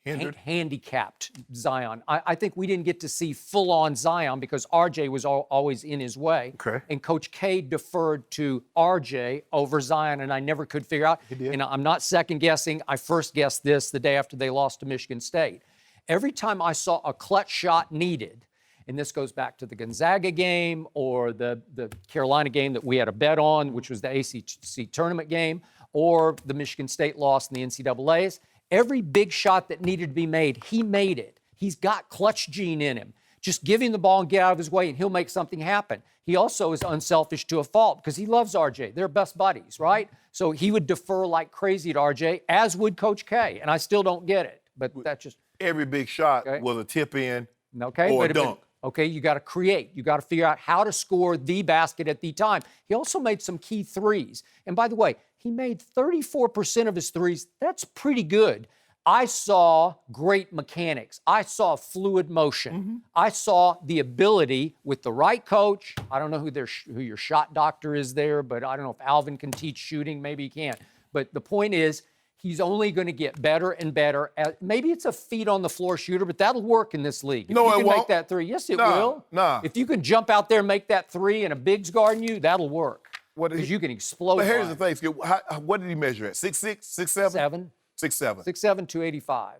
handicapped Zion. I think we didn't get to see full-on Zion because RJ was always in his way. Okay. And Coach K deferred to RJ over Zion, and I never could figure out. And I'm not second-guessing. I first guessed this the day after they lost to Michigan State. Every time I saw a clutch shot needed, and this goes back to the Gonzaga game or the Carolina game that we had a bet on, which was the ACC tournament game, or the Michigan State loss in the NCAAs. Every big shot that needed to be made, he made it. He's got clutch gene in him. Just give him the ball and get out of his way, and he'll make something happen. He also is unselfish to a fault because he loves RJ. They're best buddies, right? So he would defer like crazy to RJ, as would Coach K, and I still don't get it. But that's just... Every big shot was a tip in or a dunk. Okay, you got to create. You got to figure out how to score the basket at the time. He also made some key threes. And by the way, he made 34% of his threes. That's pretty good. I saw great mechanics. I saw fluid motion. I saw the ability with the right coach. I don't know who your shot doctor is there, but I don't know if Alvin can teach shooting. Maybe he can. But the point is, he's only going to get better and better. Maybe it's a feet-on-the-floor shooter, but that'll work in this league. If No, you it can won't. make that three. Yes, it will. Nah. If you can jump out there and make that three and a big's guarding you, that'll work. Because you can explode. But here's the thing, Skip. What did he measure at? 6'6", 6'7"? 6'7". 6'7", 285.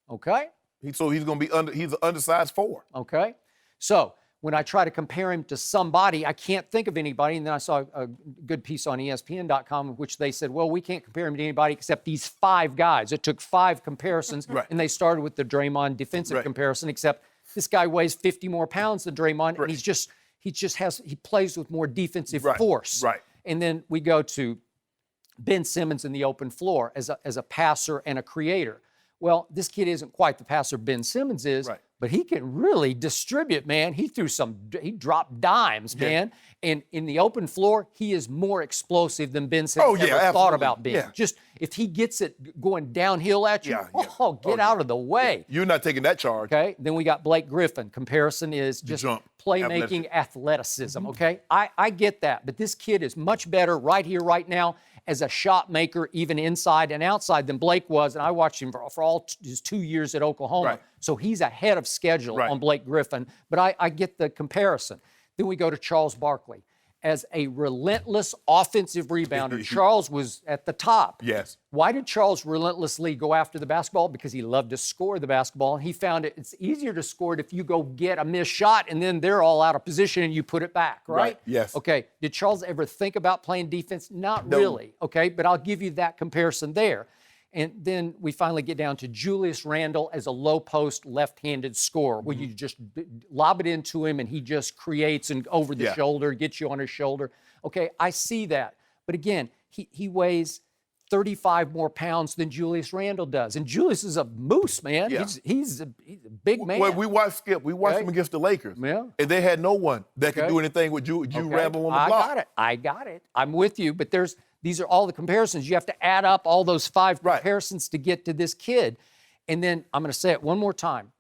Okay? So he's going to be he's an undersized 4. Okay? So when I try to compare him to somebody, I can't think of anybody. And then I saw a good piece on ESPN.com in which they said, well, we can't compare him to anybody except these 5 guys. It took 5 comparisons, and they started with the Draymond defensive comparison, except this guy weighs 50 more pounds than Draymond, and he plays with more defensive force. Right. And then we go to Ben Simmons in the open floor as a passer and a creator. Well, this kid isn't quite the passer Ben Simmons is, but he can really distribute, man. He dropped dimes, man. And in the open floor, he is more explosive than Ben Simmons ever thought about being. Just if he gets it going downhill at you, get out of the way. You're not taking that charge. Okay, then we got Blake Griffin. Comparison is just playmaking athleticism, okay? I get that, but this kid is much better right here, right now, as a shot maker, even inside and outside, than Blake was. And I watched him for all his 2 years at Oklahoma. So he's ahead of schedule on Blake Griffin. But I get the comparison. Then we go to Charles Barkley. As a relentless offensive rebounder, Charles was at the top. Yes. Why did Charles relentlessly go after the basketball? Because he loved to score the basketball. And he found it's easier to score it if you go get a missed shot and then they're all out of position and you put it back, right? Yes. Okay. Did Charles ever think about playing defense? Not really. Okay. But I'll give you that comparison there. And then we finally get down to Julius Randle as a low-post left-handed scorer, where you just lob it into him and he just creates and over the shoulder, gets you on his shoulder. Okay, I see that. But again, he weighs 35 more pounds than Julius Randle does. And Julius is a moose, man. He's a big man. Well, we watched Skip. We watched him against the Lakers. Yeah. And they had no one that could do anything with Randle on the block. I got it. I'm with you. But these are all the comparisons. You have to add up all those 5 comparisons to get to this kid. And then I'm going to say it one more time.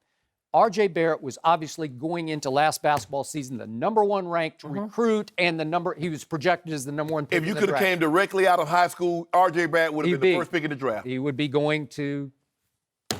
R.J. Barrett was obviously going into last basketball season the #1 ranked recruit, and he was projected as the #1 pick. If you could have came directly out of high school, R.J. Barrett would have been the first pick in the draft. He would be going to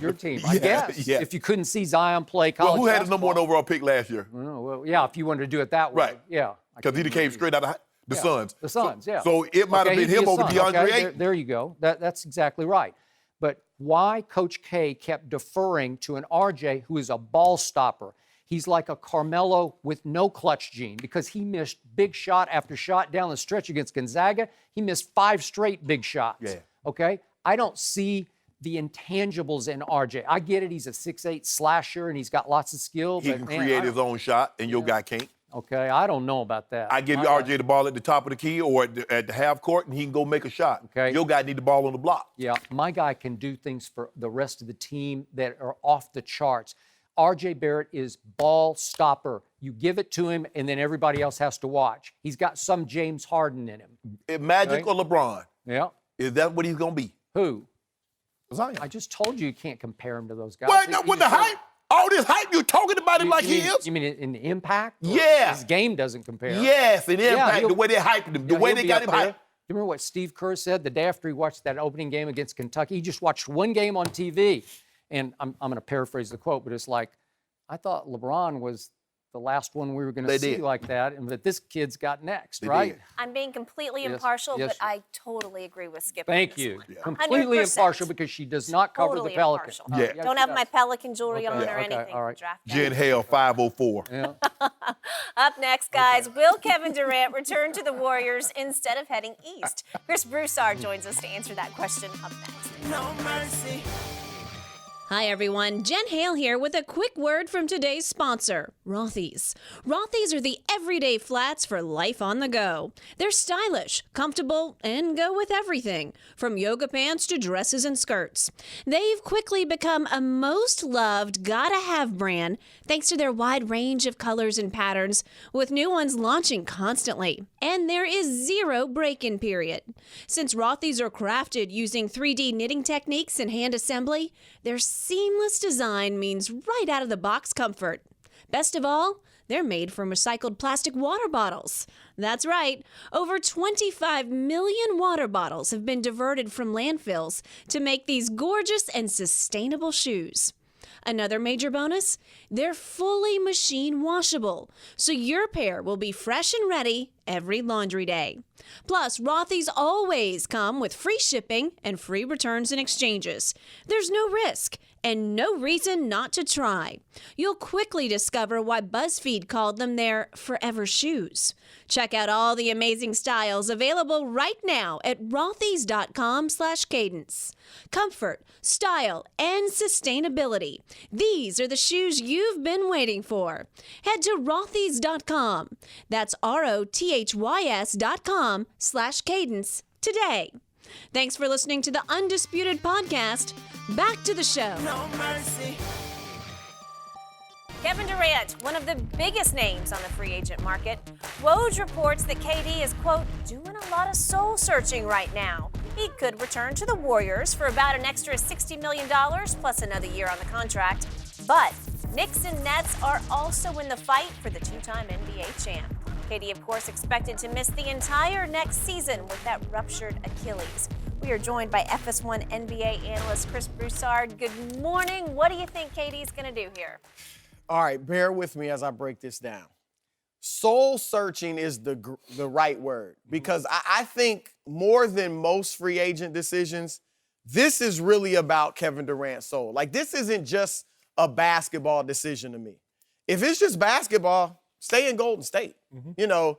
Your team, I guess. Yeah. If you couldn't see Zion play college Well, who had the basketball. #1 overall pick last year? Well, yeah, if you wanted to do it that way. Right. Yeah. Because he came straight out of the Suns. The Suns, yeah. So it might have Okay, been he'd be him a over Sun. DeAndre Okay, Ayton. there you go. That's exactly right. But why Coach K kept deferring to an RJ who is a ball stopper? He's like a Carmelo with no clutch gene because he missed big shot after shot down the stretch against Gonzaga. He missed 5 straight big shots. Yeah. Okay? I don't see the intangibles in RJ. I get it. He's a 6'8" slasher and he's got lots of skill. He but can man, create his own shot, and your guy can't. Okay, I don't know about that. I give you RJ the ball at the top of the key or at the half court, and he can go make a shot. Okay. Your guy need the ball on the block. Yeah, my guy can do things for the rest of the team that are off the charts. RJ Barrett is ball stopper. You give it to him, and then everybody else has to watch. He's got some James Harden in him. Magic or LeBron? Yeah. Is that what he's going to be? Who? Zion. I just told you can't compare him to those guys. Well, no, with the hype, all this hype, you're talking about him like he is? You mean in impact? Yeah. His game doesn't compare. Yes, in impact, he'll- the way they hyped him, the Yeah, way he'll they be got up him there. hyped. You remember what Steve Kerr said the day after he watched that opening game against Kentucky? He just watched one game on TV. And I'm going to paraphrase the quote, but it's like, I thought LeBron was the last one we were going to see did. like that, and that this kid's got next, They right? did. I'm being completely Yes, impartial, yes, but I totally agree with Skip. Thank on this you. one. Completely 100%. impartial because she does not cover Totally the Pelican. impartial. Yeah. Don't have my Pelican jewelry on Okay, or okay, anything. all right. Draft day. Jen Hale, 504. Yeah. Up next, guys, will Kevin Durant return to the Warriors instead of heading east? Chris Broussard joins us to answer that question up next. No mercy. Hi, everyone. Jen Hale here with a quick word from today's sponsor, Rothy's. Rothy's are the everyday flats for life on the go. They're stylish, comfortable, and go with everything, from yoga pants to dresses and skirts. They've quickly become a most loved, gotta-have brand thanks to their wide range of colors and patterns, with new ones launching constantly. And there is zero break-in period. Since Rothy's are crafted using 3D knitting techniques and hand assembly, their seamless design means right out of the box comfort. Best of all, they're made from recycled plastic water bottles. That's right, over 25 million water bottles have been diverted from landfills to make these gorgeous and sustainable shoes. Another major bonus, they're fully machine washable, so your pair will be fresh and ready every laundry day. Plus, Rothy's always come with free shipping and free returns and exchanges. There's no risk and no reason not to try. You'll quickly discover why BuzzFeed called them their forever shoes. Check out all the amazing styles available right now at rothys.com/cadence. Comfort, style, and sustainability. These are the shoes you've been waiting for. Head to rothys.com. That's rothys.com/cadence today. Thanks for listening to the Undisputed Podcast. Back to the show. No mercy. Kevin Durant, one of the biggest names on the free agent market. Woj reports that KD is, quote, doing a lot of soul searching right now. He could return to the Warriors for about an extra $60 million plus another year on the contract. But Knicks and Nets are also in the fight for the two-time NBA champ. KD, of course, expected to miss the entire next season with that ruptured Achilles. We are joined by FS1 NBA analyst Chris Broussard. Good morning. What do you think KD's going to do here? All right, bear with me as I break this down. Soul searching is the right word because I think more than most free agent decisions, this is really about Kevin Durant's soul. Like, this isn't just a basketball decision to me. If it's just basketball, stay in Golden State. You know,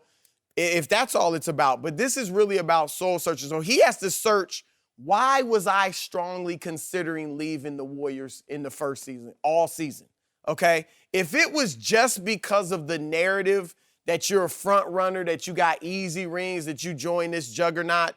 if that's all it's about. But this is really about soul searching. So he has to search, why was I strongly considering leaving the Warriors in the first season, all season? Okay? If it was just because of the narrative that you're a front runner, that you got easy rings, that you joined this juggernaut,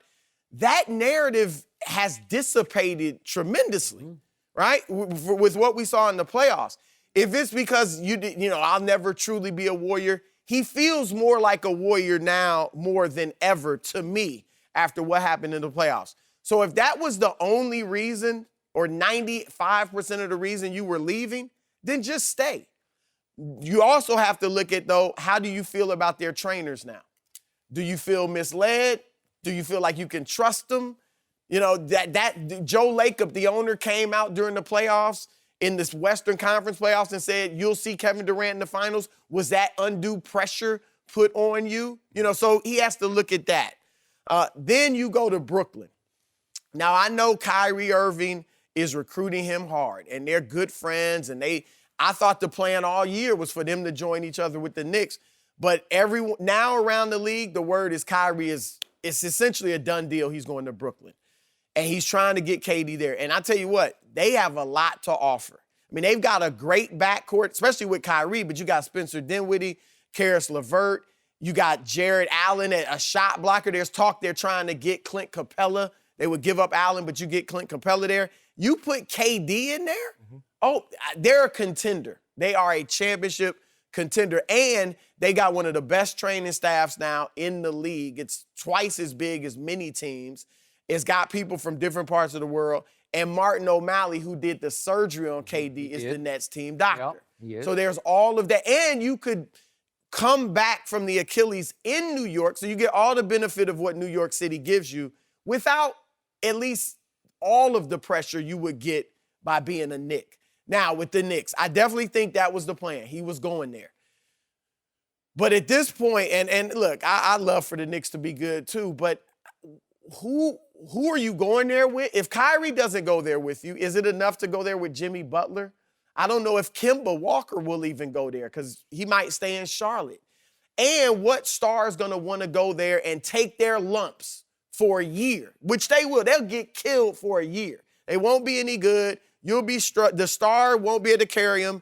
that narrative has dissipated tremendously, right? With what we saw in the playoffs. If it's because I'll never truly be a Warrior, he feels more like a Warrior now more than ever to me after what happened in the playoffs. So if that was the only reason or 95% of the reason you were leaving, then just stay. You also have to look at, though, how do you feel about their trainers now? Do you feel misled? Do you feel like you can trust them? You know, that Joe Lacob, the owner, came out during the playoffs in this Western Conference playoffs and said, you'll see Kevin Durant in the finals. Was that undue pressure put on you? You know, so he has to look at that. Then you go to Brooklyn. Now, I know Kyrie Irving is recruiting him hard, and they're good friends, and I thought the plan all year was for them to join each other with the Knicks. But now around the league, the word is Kyrie it's essentially a done deal. He's going to Brooklyn. And he's trying to get KD there. And I tell you what, they have a lot to offer. I mean, they've got a great backcourt, especially with Kyrie, but you got Spencer Dinwiddie, Karis LeVert, you got Jared Allen, a shot blocker. There's talk they're trying to get Clint Capella. They would give up Allen, but you get Clint Capella there. You put KD in there? Oh, they're a contender. They are a championship contender. And they got one of the best training staffs now in the league. It's twice as big as many teams. It's got people from different parts of the world. And Martin O'Malley, who did the surgery on KD, is the Nets team doctor. Yep, so there's all of that. And you could come back from the Achilles in New York, so you get all the benefit of what New York City gives you without at least all of the pressure you would get by being a Knick. Now, with the Knicks, I definitely think that was the plan. He was going there. But at this point, and look, I'd love for the Knicks to be good too, but who are you going there with? If Kyrie doesn't go there with you, is it enough to go there with Jimmy Butler? I don't know if Kemba Walker will even go there because he might stay in Charlotte. And what star is going to want to go there and take their lumps for a year, which they will. They'll get killed for a year. They won't be any good. You'll be the star won't be able to carry him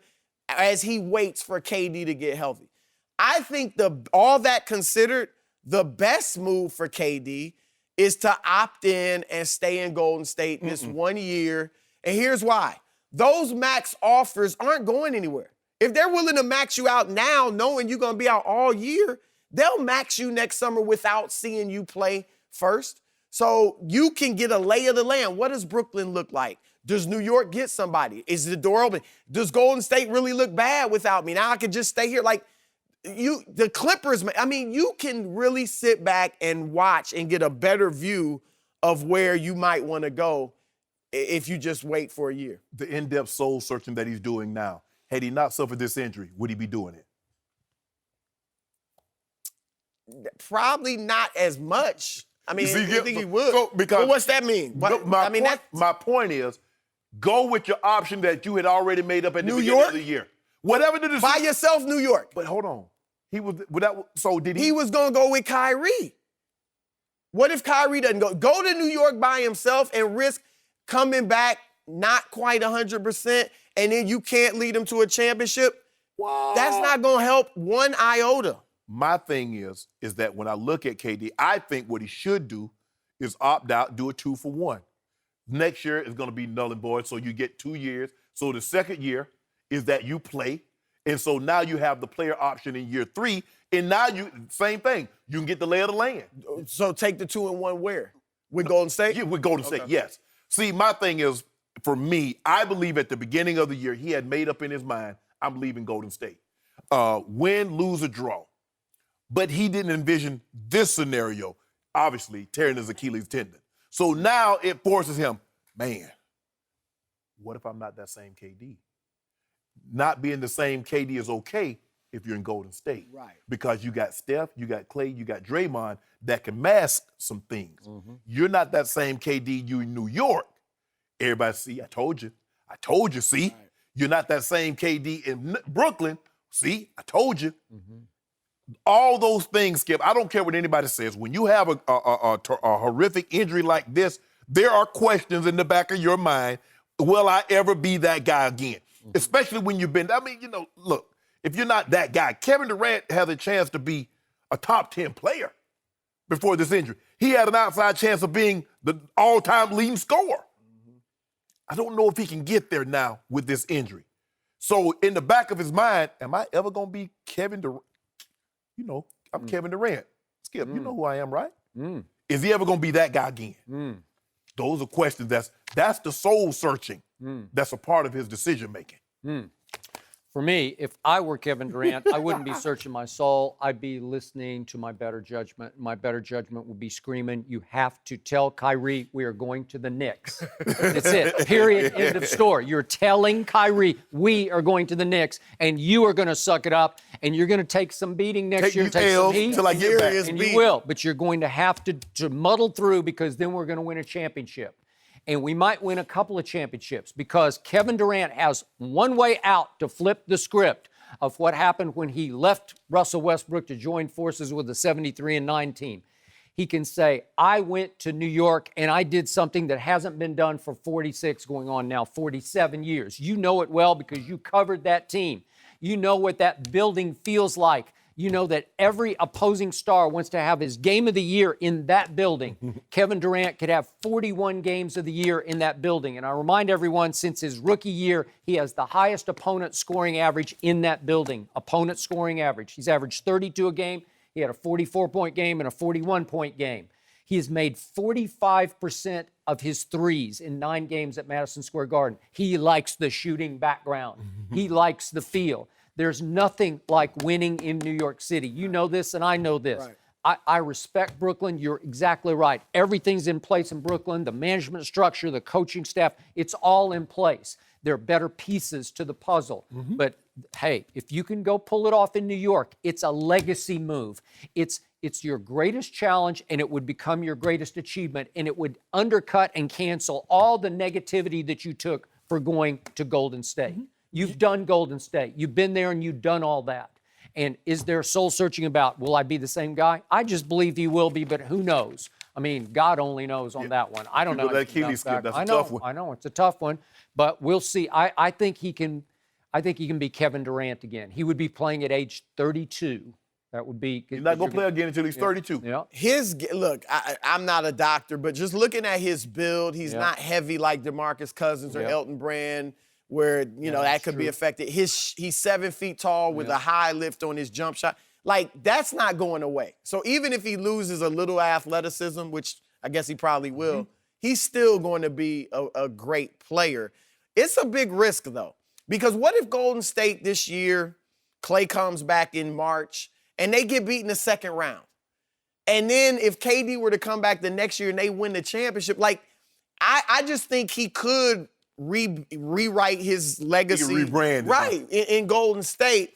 as he waits for KD to get healthy. I think all that considered, the best move for KD is to opt in and stay in Golden State this 1 year. And here's why. Those max offers aren't going anywhere. If they're willing to max you out now, knowing you're going to be out all year, they'll max you next summer without seeing you play first. So you can get a lay of the land. What does Brooklyn look like? Does New York get somebody? Is the door open? Does Golden State really look bad without me? Now I could just stay here. Like, the Clippers, I mean, you can really sit back and watch and get a better view of where you might want to go if you just wait for a year. The in-depth soul searching that he's doing now, had he not suffered this injury, would he be doing it? Probably not as much. I mean, I think he would. So, but what's that mean? My point is, go with your option that you had already made up at the New beginning York? of the year. Whatever the decision. By yourself, New York. But hold on. He was without. So did he? He was going to go with Kyrie. What if Kyrie doesn't go? Go to New York by himself and risk coming back not quite 100%, and then you can't lead him to a championship? Wow. That's not going to help one iota. My thing is that when I look at KD, I think what he should do is opt out, do a 2-for-1. Next year is going to be null and void, so you get 2 years. So the second year is that you play. And so now you have the player option in year 3, and now same thing. You can get the lay of the land. So take the 2-and-1 where? With Golden State? Yeah, with Golden State, yes. See, my thing is, for me, I believe at the beginning of the year, he had made up in his mind, I'm leaving Golden State. Win, lose, or draw. But he didn't envision this scenario, obviously, tearing his Achilles tendon. So now it forces him, man, what if I'm not that same KD? Not being the same KD is okay if you're in Golden State. Right. Because you got Steph, you got Clay, you got Draymond that can mask some things. You're not that same KD you in New York. Everybody, see, I told you, see. Right. You're not that same KD in Brooklyn. See, I told you. All those things, Skip, I don't care what anybody says. When you have a horrific injury like this, there are questions in the back of your mind. Will I ever be that guy again? Especially when you've been, look, if you're not that guy, Kevin Durant has a chance to be a top 10 player before this injury. He had an outside chance of being the all-time leading scorer. I don't know if he can get there now with this injury. So in the back of his mind, am I ever going to be Kevin Durant? I'm Kevin Durant. Skip, you know who I am, right? Is he ever going to be that guy again? Those are questions. That's the soul searching. That's a part of his decision making. For me, if I were Kevin Durant, I wouldn't be searching my soul. I'd be listening to my better judgment. My better judgment would be screaming, you have to tell Kyrie we are going to the Knicks. That's it. Period. End of story. You're telling Kyrie we are going to the Knicks, and you are going to suck it up, and you're going to take some beating next year. Take some heat till I get back. And you will, but you're going to have to muddle through, because then we're going to win a championship. And we might win a couple of championships, because Kevin Durant has one way out to flip the script of what happened when he left Russell Westbrook to join forces with the 73-9 team. He can say, I went to New York and I did something that hasn't been done for 46, going on now 47 years. You know it well because you covered that team. You know what that building feels like. You know that every opposing star wants to have his game of the year in that building. Kevin Durant could have 41 games of the year in that building. And I remind everyone, since his rookie year, he has the highest opponent scoring average in that building. Opponent scoring average. He's averaged 32 a game. He had a 44-point game and a 41-point game. He has made 45% of his threes in 9 games at Madison Square Garden. He likes the shooting background. He likes the feel. There's nothing like winning in New York City. You know this, and I know this. Right. I respect Brooklyn. You're exactly right. Everything's in place in Brooklyn. The management structure, the coaching staff, it's all in place. There are better pieces to the puzzle. But, hey, if you can go pull it off in New York, it's a legacy move. It's your greatest challenge, and it would become your greatest achievement, and it would undercut and cancel all the negativity that you took for going to Golden State. You've done Golden State. You've been there and you've done all that. And is there soul searching about, will I be the same guy? I just believe he will be, but who knows? I mean, God only knows on that one. I don't know. That Achilles skip, that's a tough one. I know it's a tough one, but we'll see. I think he can be Kevin Durant again. He would be playing at age 32. That would be. He's not going to play again until he's 32. Yeah. Look, I'm not a doctor, but just looking at his build, he's not heavy like DeMarcus Cousins or Elton Brand, where, you know, that could be affected. He's 7 feet tall with a high lift on his jump shot. Like, that's not going away. So even if he loses a little athleticism, which I guess he probably will, he's still going to be a great player. It's a big risk, though, because what if Golden State this year, Klay comes back in March, and they get beat in the second round? And then if KD were to come back the next year and they win the championship, like, I just think he could rewrite his legacy. He could rebrand. Right, in Golden State.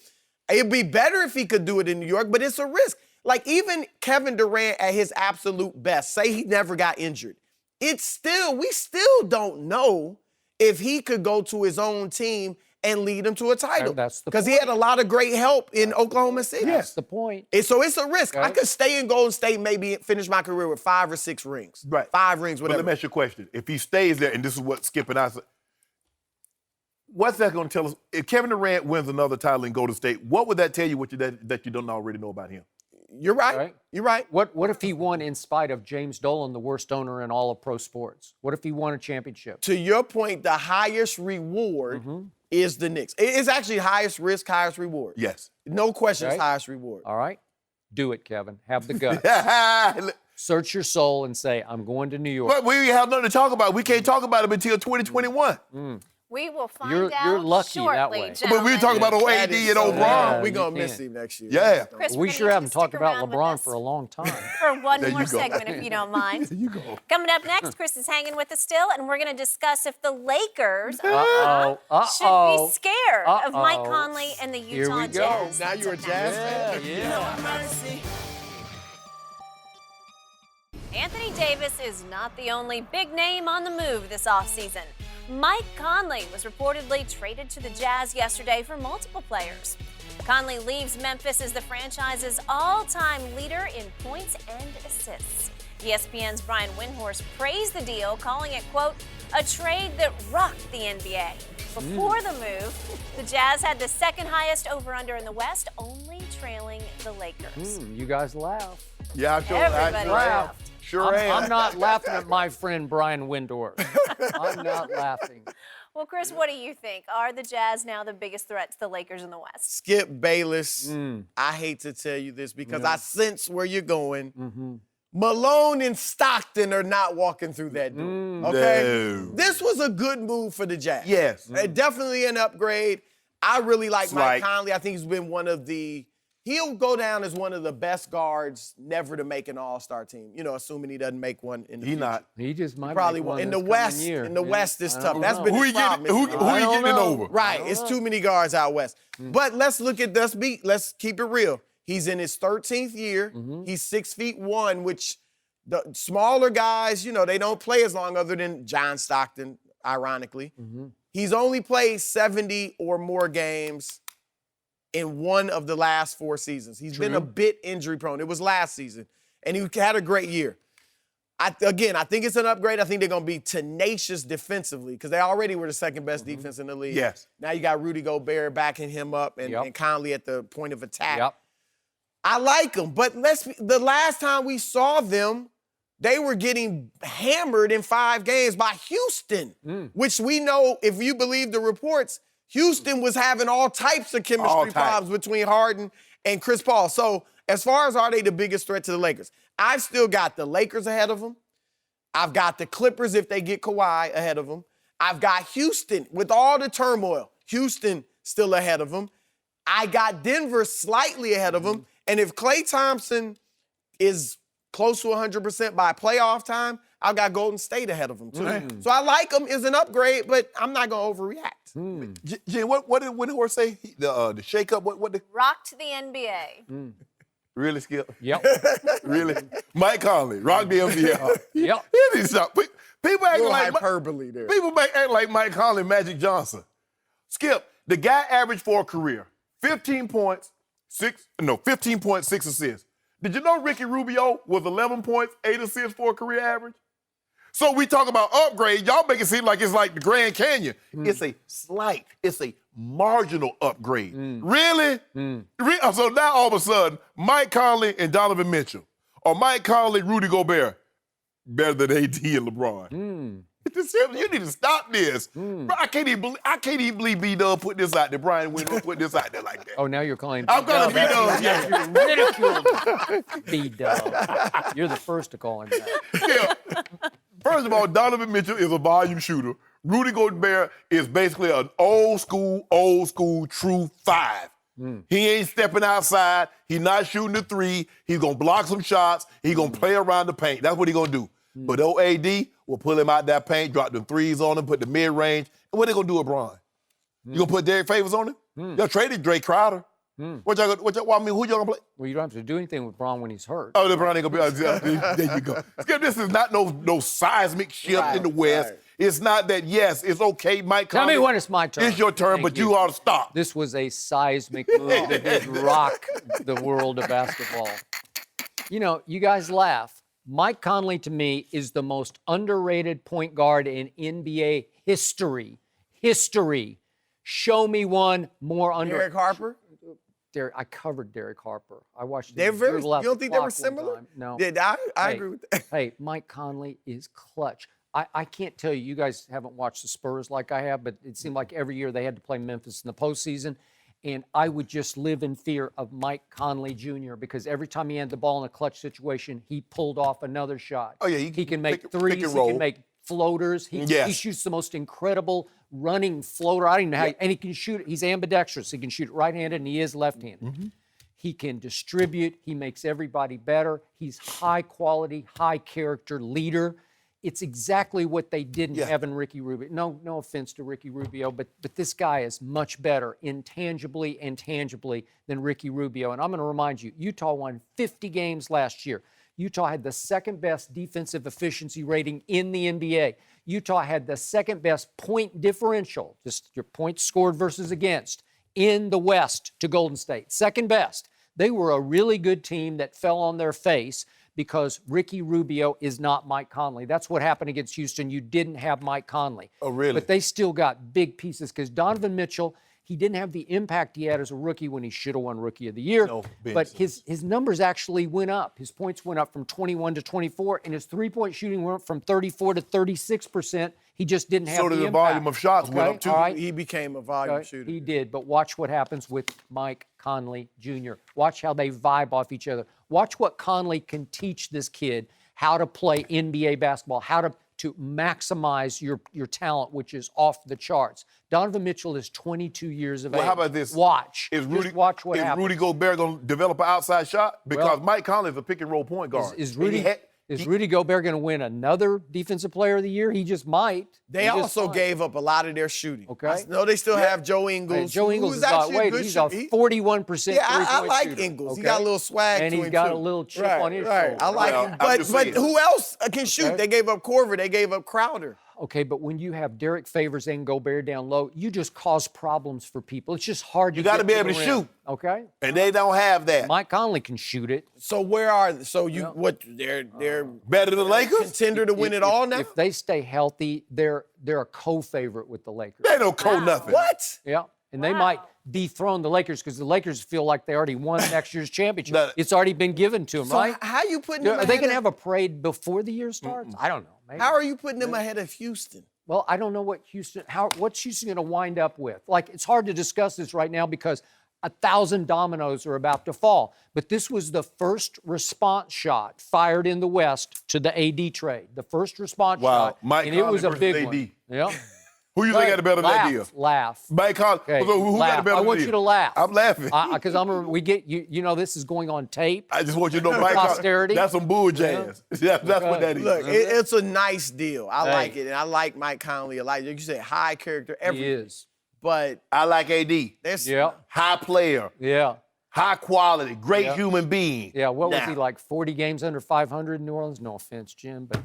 It'd be better if he could do it in New York, but it's a risk. Like, even Kevin Durant at his absolute best, say he never got injured, we still don't know if he could go to his own team and lead them to a title. That's the Because he point. had a lot of great help in Oklahoma City. That's the point. So it's a risk. Okay. I could stay in Golden State, maybe finish my career with 5 or 6 rings. Right. 5 rings, But whatever. let me ask you a question. If he stays there, and this is what Skip and I said, what's that going to tell us? If Kevin Durant wins another title in Golden State, what would that tell you that you don't already know about him? You're right. You're right. What if he won in spite of James Dolan, the worst owner in all of pro sports? What if he won a championship? To your point, the highest reward is the Knicks. It's actually highest risk, highest reward. Yes. No questions, Okay. highest reward. All right? Do it, Kevin. Have the guts. Search your soul and say, I'm going to New York. But we have nothing to talk about. We can't talk about him until 2021. We will find You're out lucky shortly, that way. But gentlemen. we were talking about old That AD is and old so Bron. bad. We're you going to miss can't. him next year. Yeah. Chris, We we're sure gonna haven't need you to talked stick about around with LeBron us for a long time. for one There more you go. segment, if you don't mind. There you go. Coming up next, Chris is hanging with us still, and we're going to discuss if the Lakers should be scared of Mike Conley and the Here Utah we go. Jazz. Now you're a Jazz fan? Mercy. Anthony Davis is not the only big name on the move this offseason. Mike Conley was reportedly traded to the Jazz yesterday for multiple players. Conley leaves Memphis as the franchise's all-time leader in points and assists. ESPN's Brian Windhorst praised the deal, calling it, quote, a trade that rocked the NBA. Before the move, the Jazz had the second highest over-under in the West, only trailing the Lakers. You guys laugh. Yeah, I sure Everybody laughed. Sure am. I'm not laughing at my friend Brian Windhorst. I'm not laughing. Well, Chris, what do you think? Are the Jazz now the biggest threat to the Lakers in the West? Skip Bayless. I hate to tell you this because I sense where you're going. Malone and Stockton are not walking through that door. Okay? No. This was a good move for the Jazz. Yes. Definitely an upgrade. I really like Mike Slight. Conley. I think he's been he'll go down as one of the best guards never to make an all-star team. You know, assuming he doesn't make one in the future. not. He just might Probably make one won't. In this the coming West, year. in the West, it's I tough. don't That's know. been Who his he getting? problem. Who he getting it over? Right, it's too many guards out west. But let's keep it real. He's in his 13th year. He's 6'1", which the smaller guys, you know, they don't play as long other than John Stockton, ironically. He's only played 70 or more games in one of the last 4 seasons. He's been a bit injury prone. It was last season, and he had a great year. I think it's an upgrade. I think they're going to be tenacious defensively because they already were the second best defense in the league. Yes. Now you got Rudy Gobert backing him up and Conley at the point of attack. Yep. I like them, but the last time we saw them, they were getting hammered in 5 games by Houston, which we know, if you believe the reports, Houston was having all types of chemistry problems between Harden and Chris Paul. So as far as are they the biggest threat to the Lakers, I've still got the Lakers ahead of them. I've got the Clippers if they get Kawhi ahead of them. I've got Houston with all the turmoil. Houston still ahead of them. I got Denver slightly ahead of them. And if Klay Thompson is close to 100% by playoff time, I've got Golden State ahead of them, too. So I like them as an upgrade, but I'm not going to overreact. Jen, what did Windhorst say? The shakeup, what the Rocked the NBA. really, Skip? Yep. Really? Mike Conley, rock the NBA. Yep. He needs to stop. People acting Little like hyperbole there. People act like Mike Conley, Magic Johnson. Skip, the guy averaged for a career 15 points, 15.6 assists. Did you know Ricky Rubio was 11 points, 8 assists for a career average? So we talk about upgrade. Y'all make it seem like it's like the Grand Canyon. It's a slight, it's a marginal upgrade. Really? So now all of a sudden, Mike Conley and Donovan Mitchell, or Mike Conley, Rudy Gobert, better than AD and LeBron. You need to stop this. Bro, I can't even believe B-Dub put this out there. Brian Windhorst put this out there like that. Oh, now you're calling I'm calling B-Dub. B-Dub, yeah. You ridiculed B-Dub. You're the first to call him that. Yeah. First of all, Donovan Mitchell is a volume shooter. Rudy Gobert is basically an old school, true 5. He ain't stepping outside. He's not shooting the 3. He's going to block some shots. He's going to play around the paint. That's what he's going to do. But old AD will pull him out that paint, drop the 3s on him, put the mid-range. And what they going to do with Bron? You going to put Derek Favors on him? Y'all traded Drake Crowder. Who y'all going to play? Well, you don't have to do anything with Bron when he's hurt. Oh, LeBron ain't going to be. There you go. Skip, this is not no seismic shift in the West. Right. It's not that, yes, it's okay, Mike Conley. Tell me when it's my turn. It's your turn, but you ought to stop. This was a seismic move that did rock the world of basketball. You know, you guys laugh. Mike Conley, to me, is the most underrated point guard in NBA history. Show me one more under. Derek Harper? I covered Derek Harper. I watched They're him very. dribble out You don't the think they were clock one similar? time. No. Yeah, I agree with that. Hey, Mike Conley is clutch. I can't tell you, you guys haven't watched the Spurs like I have, but it seemed like every year they had to play Memphis in the postseason. And I would just live in fear of Mike Conley Jr. because every time he had the ball in a clutch situation, he pulled off another shot. Oh, yeah. He can make pick threes. and He roll. can make floaters. He shoots the most incredible running floater. I don't even know how. And he can shoot it. He's ambidextrous. He can shoot it right-handed, and he is left-handed. He can distribute. He makes everybody better. He's high-quality, high-character leader. It's exactly what they didn't have in Ricky Rubio. No offense to Ricky Rubio, but this guy is much better intangibly and tangibly than Ricky Rubio. And I'm going to remind you, Utah won 50 games last year. Utah had the second best defensive efficiency rating in the NBA. Utah had the second best point differential, just your points scored versus against, in the West to Golden State. Second best. They were a really good team that fell on their face because Ricky Rubio is not Mike Conley. That's what happened against Houston. You didn't have Mike Conley. Oh, really? But they still got big pieces because Donovan Mitchell, he didn't have the impact he had as a rookie when he should have won Rookie of the Year. No, but his numbers actually went up. His points went up from 21 to 24, and his three-point shooting went from 34 to 36%. He just didn't have the impact. So did the volume of shots went up, too. All right. He became a volume shooter. He did, but watch what happens with Mike Conley Jr. Watch how they vibe off each other. Watch what Conley can teach this kid, how to play NBA basketball, how to to maximize your talent, which is off the charts. Donovan Mitchell is 22 years of age. Well, how about this? Watch. Is Just watch what happens. Rudy Gobert going to develop an outside shot? Because Well, Mike Conley is a pick-and-roll point guard. Is And Rudy Gobert going to win another Defensive Player of the Year? He just might. They He just also might. gave up a lot of their shooting. Okay. No, they still have Joe Ingles. Hey, Joe Ingles who's is actually a good he's a shooter. 41% Yeah, I three-point like shooter, Ingles. He okay? got a little swag And to he's him, got too. a little chip Right, on his right. shoulder. I like Well, him. I'm just But saying. who else can shoot? Okay. They gave up Corver. They gave up Crowder. Okay, but when you have Derek Favors and Gobert down low, you just cause problems for people. It's just hard to You gotta get be to able the to rim, shoot. Okay? And they don't have that. Mike Conley can shoot it. So where are so you Yeah. what they're Better than the Lakers? contender to win it all now? If they stay healthy, they're a co-favorite with the Lakers. They don't call nothing. What? Yeah, and they Wow. might dethrone the Lakers because the Lakers feel like they already won next year's championship. No. It's already been given to them, So right? how you putting them Are they ahead going to of- have a parade before the year starts? I don't know. Maybe. How are you putting them ahead of Houston? Well, I don't know what's Houston going to wind up with. Like, it's hard to discuss this right now because 1,000 dominoes are about to fall. But this was the first response shot fired in the West to the AD trade. The first response Wow. shot, Mike and it was a Conley big versus one. AD. Yeah. Who you think got a better than that deal? Laugh. Mike Conley. Okay, So who got laugh. a better I deal? want you to laugh. I'm laughing. Because we get you know this is going on tape. I just want you to know, Mike Conley. Posterity. That's some bull jazz. That's what that is. Look, it's a nice deal. I Hey. like it, and I like Mike Conley. Like you said, high character, He everything. is. But I like AD. there's Yeah. High player, Yeah. high quality, great Yeah. human being. Yeah. What was Now, he like? 40 games under 500 in New Orleans? No offense, Jim, but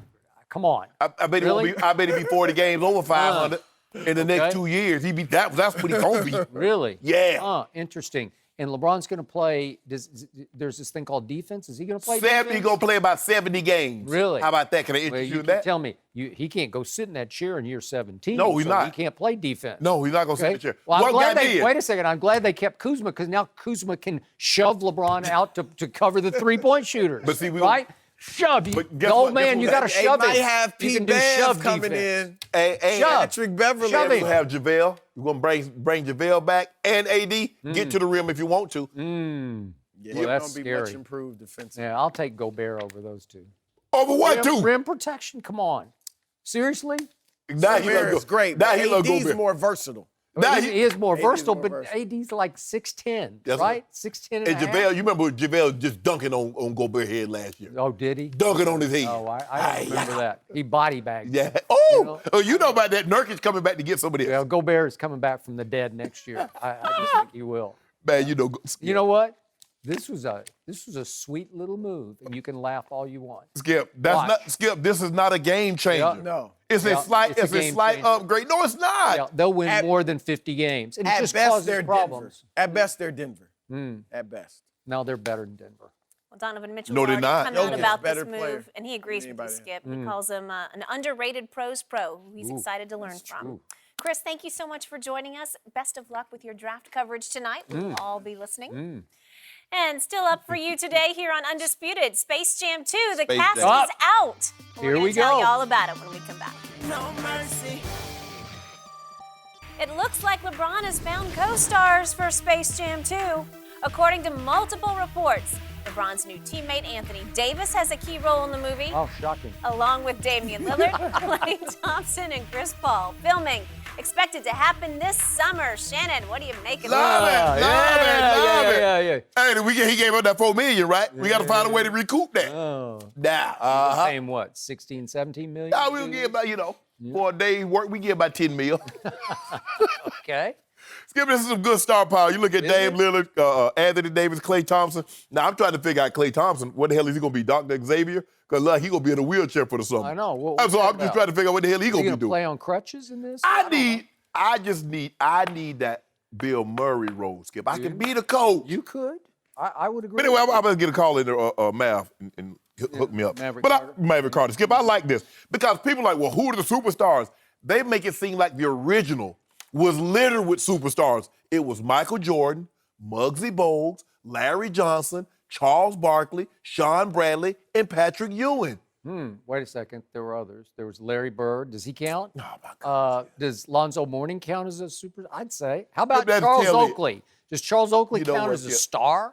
come on. I bet Really? I bet he'd be 40 games over 500 in the next Okay. 2 years. That's what he's gonna be. Really? Yeah. Interesting. And LeBron's going to play. There's this thing called defense. Is he going to play? 70, defense? he's gonna play about 70 games. Really? How about that? Can I Well, interest you you in can that? tell me he can't go sit in that chair in year 17. No, he's so not. He can't play defense. No, he's not gonna sit in Okay. the chair. Well, I'm One glad guy they did. wait a second. I'm glad they kept Kuzma because now Kuzma can shove LeBron out to cover the 3-point shooters. But see, right? Shove. But guess The old what? Guess man, you what? got to they shove might it. have You P. can do Bev shove coming defense. in. Hey, Shove. Patrick Beverly. Shove we'll him. have JaVale. We're gonna bring JaVale back and AD. Get to the rim if you want to. Yeah, Well, he's that's gonna be much scary. improved defensively. Yeah, I'll take Gobert over those two. Over what too? Rim protection? Come on. Seriously? Now he Gobert look is great. Now But he look AD's good. more versatile. Now he is more AD 's versatile, more but versatile. AD's like 6'10", That's right? 6'10" and And a half. JaVale, you remember JaVale just dunking on Gobert's head last year? Oh, did he? Dunking on his head. Oh, I don't remember that. He body bagged. Yeah. know? You know about that. Nurkic's coming back to get somebody Yeah, else. Gobert is coming back from the dead next year. I just think he will. Man, you know. You know what? This was a sweet little move, and you can laugh all you want. Skip, Watch. Skip. This is not a game changer. Yeah. No. It's Yeah, a slight. it's a It's a game slight changer. upgrade. No, it's not. Yeah, they'll win At- more than 50 games, and it At just best, causes they're problems. Denver. At best, they're Denver. At best. No, they're better than Denver. Well, Donovan Mitchell No, they're already not. come Jokic out is about a better this player move, and he agrees with you, anybody. Skip. He calls him an underrated pros pro who he's excited to learn from. true. Chris, thank you so much for joining us. Best of luck with your draft coverage tonight. We'll all be listening. And still up for you today here on Undisputed, Space Jam 2. The Space cast Jam. is out. Here We're we gonna tell go. you all about it when we come back. No mercy. It looks like LeBron has found co-stars for Space Jam 2. According to multiple reports, LeBron's new teammate Anthony Davis has a key role in the movie, Oh, shocking. along with Damian Lillard, Klay Thompson, and Chris Paul. Filming expected to happen this summer. Shannon, what do you make of Love this? it. Love it. Yeah. Hey, he gave up that $4 million, right? We got to find a way to recoup that. Oh. Now, Same what? 16, 17 million? Now we'll give about, for a day's work, we give about 10 mil. Okay. Skip, this is some good star power. You look at Dame Lillard, Anthony Davis, Klay Thompson. Now, I'm trying to figure out Klay Thompson. What the hell is he going to be, Dr. Xavier? Because he's going to be in a wheelchair for the summer. I know. What So I'm just trying to figure out what the hell he's Is going he to going be to doing. play on crutches in this? I need that Bill Murray role, Skip. I can be the coach. You could. I would agree. But anyway, I'm going to get a call in there, Mav, and hook me up. Maverick But Carter. Maverick Carter. Skip, I like this. Because people are like, well, who are the superstars? They make it seem like the original was littered with superstars. It was Michael Jordan, Muggsy Bogues, Larry Johnson, Charles Barkley, Sean Bradley, and Patrick Ewing. Wait a second. There were others. There was Larry Bird. Does he count? Oh, my God. Does Lonzo Mourning count as a super? I'd say. How about That's Charles Kelly. Oakley? Does Charles Oakley You know count what, as a Skip? star?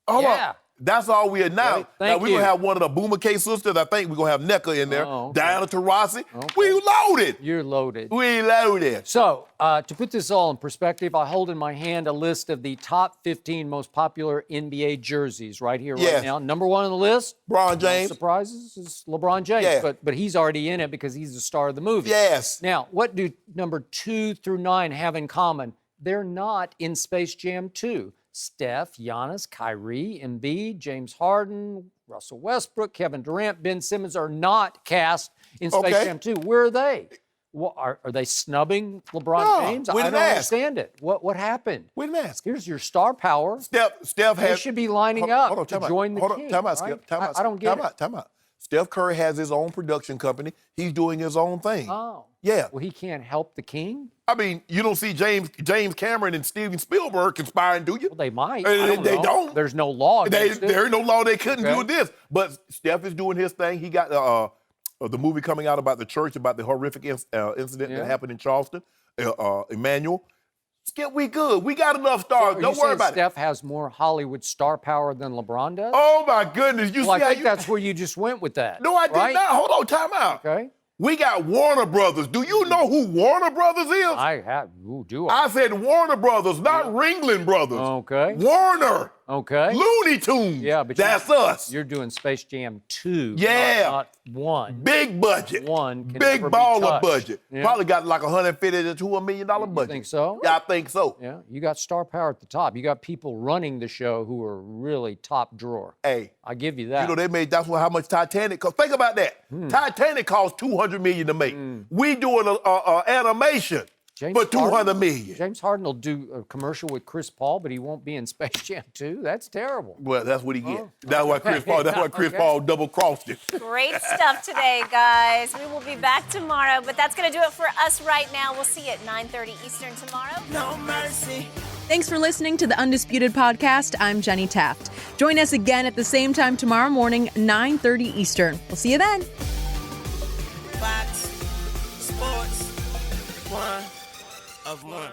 Hold Yeah. on. That's all we are now. Right. Now Thank we're you. going to have one of the Boomer K sisters. I think we're going to have NECA in there. Oh, okay. Diana Taurasi. Okay. We loaded. You're loaded. We loaded. So, to put this all in perspective, I hold in my hand a list of the top 15 most popular NBA jerseys right here, Yes. right now. Number one on the list, LeBron no James. surprises, is LeBron James. Yeah. But he's already in it because he's the star of the movie. Yes. Now, what do number 2 through 9 have in common? They're not in Space Jam 2. Steph, Giannis, Kyrie, Embiid, James Harden, Russell Westbrook, Kevin Durant, Ben Simmons are not cast in Space Okay. Jam 2. Where are they? What, are they snubbing LeBron No, James? we I didn't don't ask. understand it. What happened? We didn't ask. Here's your star power. Steph They has. should be lining Hold up on, to time out. join the Hold king. on, time out, right? Skip. Time out. I don't get it. Time out. Steph Curry has his own production company. He's doing his own thing. Oh. Yeah. Well, he can't help the king? I mean, you don't see James Cameron and Steven Spielberg conspiring, do you? Well, they might. They- I don't they know. don't. There's no law against it. There ain't no law they couldn't Okay. do this. But Steph is doing his thing. He got the movie coming out about the church, about the horrific incident Yeah. that happened in Charleston. Emmanuel. Skip, we good. We got enough stars. So Don't you worry saying about it. Steph has more Hollywood star power than LeBron does? Oh, my goodness. You Well, see I how think you... that's where you just went with that. No, I did right? not. Hold on, time out. Okay. We got Warner Brothers. Do you know who Warner Brothers is? I have. Ooh, do I? I said Warner Brothers, not Ringling Brothers. Okay. Warner. Okay. Looney Tunes. Yeah, but that's us. You're doing Space Jam 2. Yeah. Not 1. Big budget. One can Big never be baller touched. budget. Yeah. Probably got like $150 to $2 million budget. think so? Yeah, I think so. Yeah, you got star power at the top. You got people running the show who are really top drawer. Hey, I give you that. you know they made how much Titanic cost. Think about that. Titanic cost $200 million to make. We doing a animation for $200 million. James Harden will do a commercial with Chris Paul, but he won't be in Space Jam 2. That's terrible. Well, that's what he get. Oh, That's why Chris Paul. That's why Chris Paul double crossed him. Great stuff today, guys. We will be back tomorrow, but that's going to do it for us right now. We'll see you at 9:30 Eastern tomorrow. No mercy. Thanks for listening to the Undisputed Podcast. I'm Jenny Taft. Join us again at the same time tomorrow morning, 9:30 Eastern. We'll see you then. Fox Sports. One of one.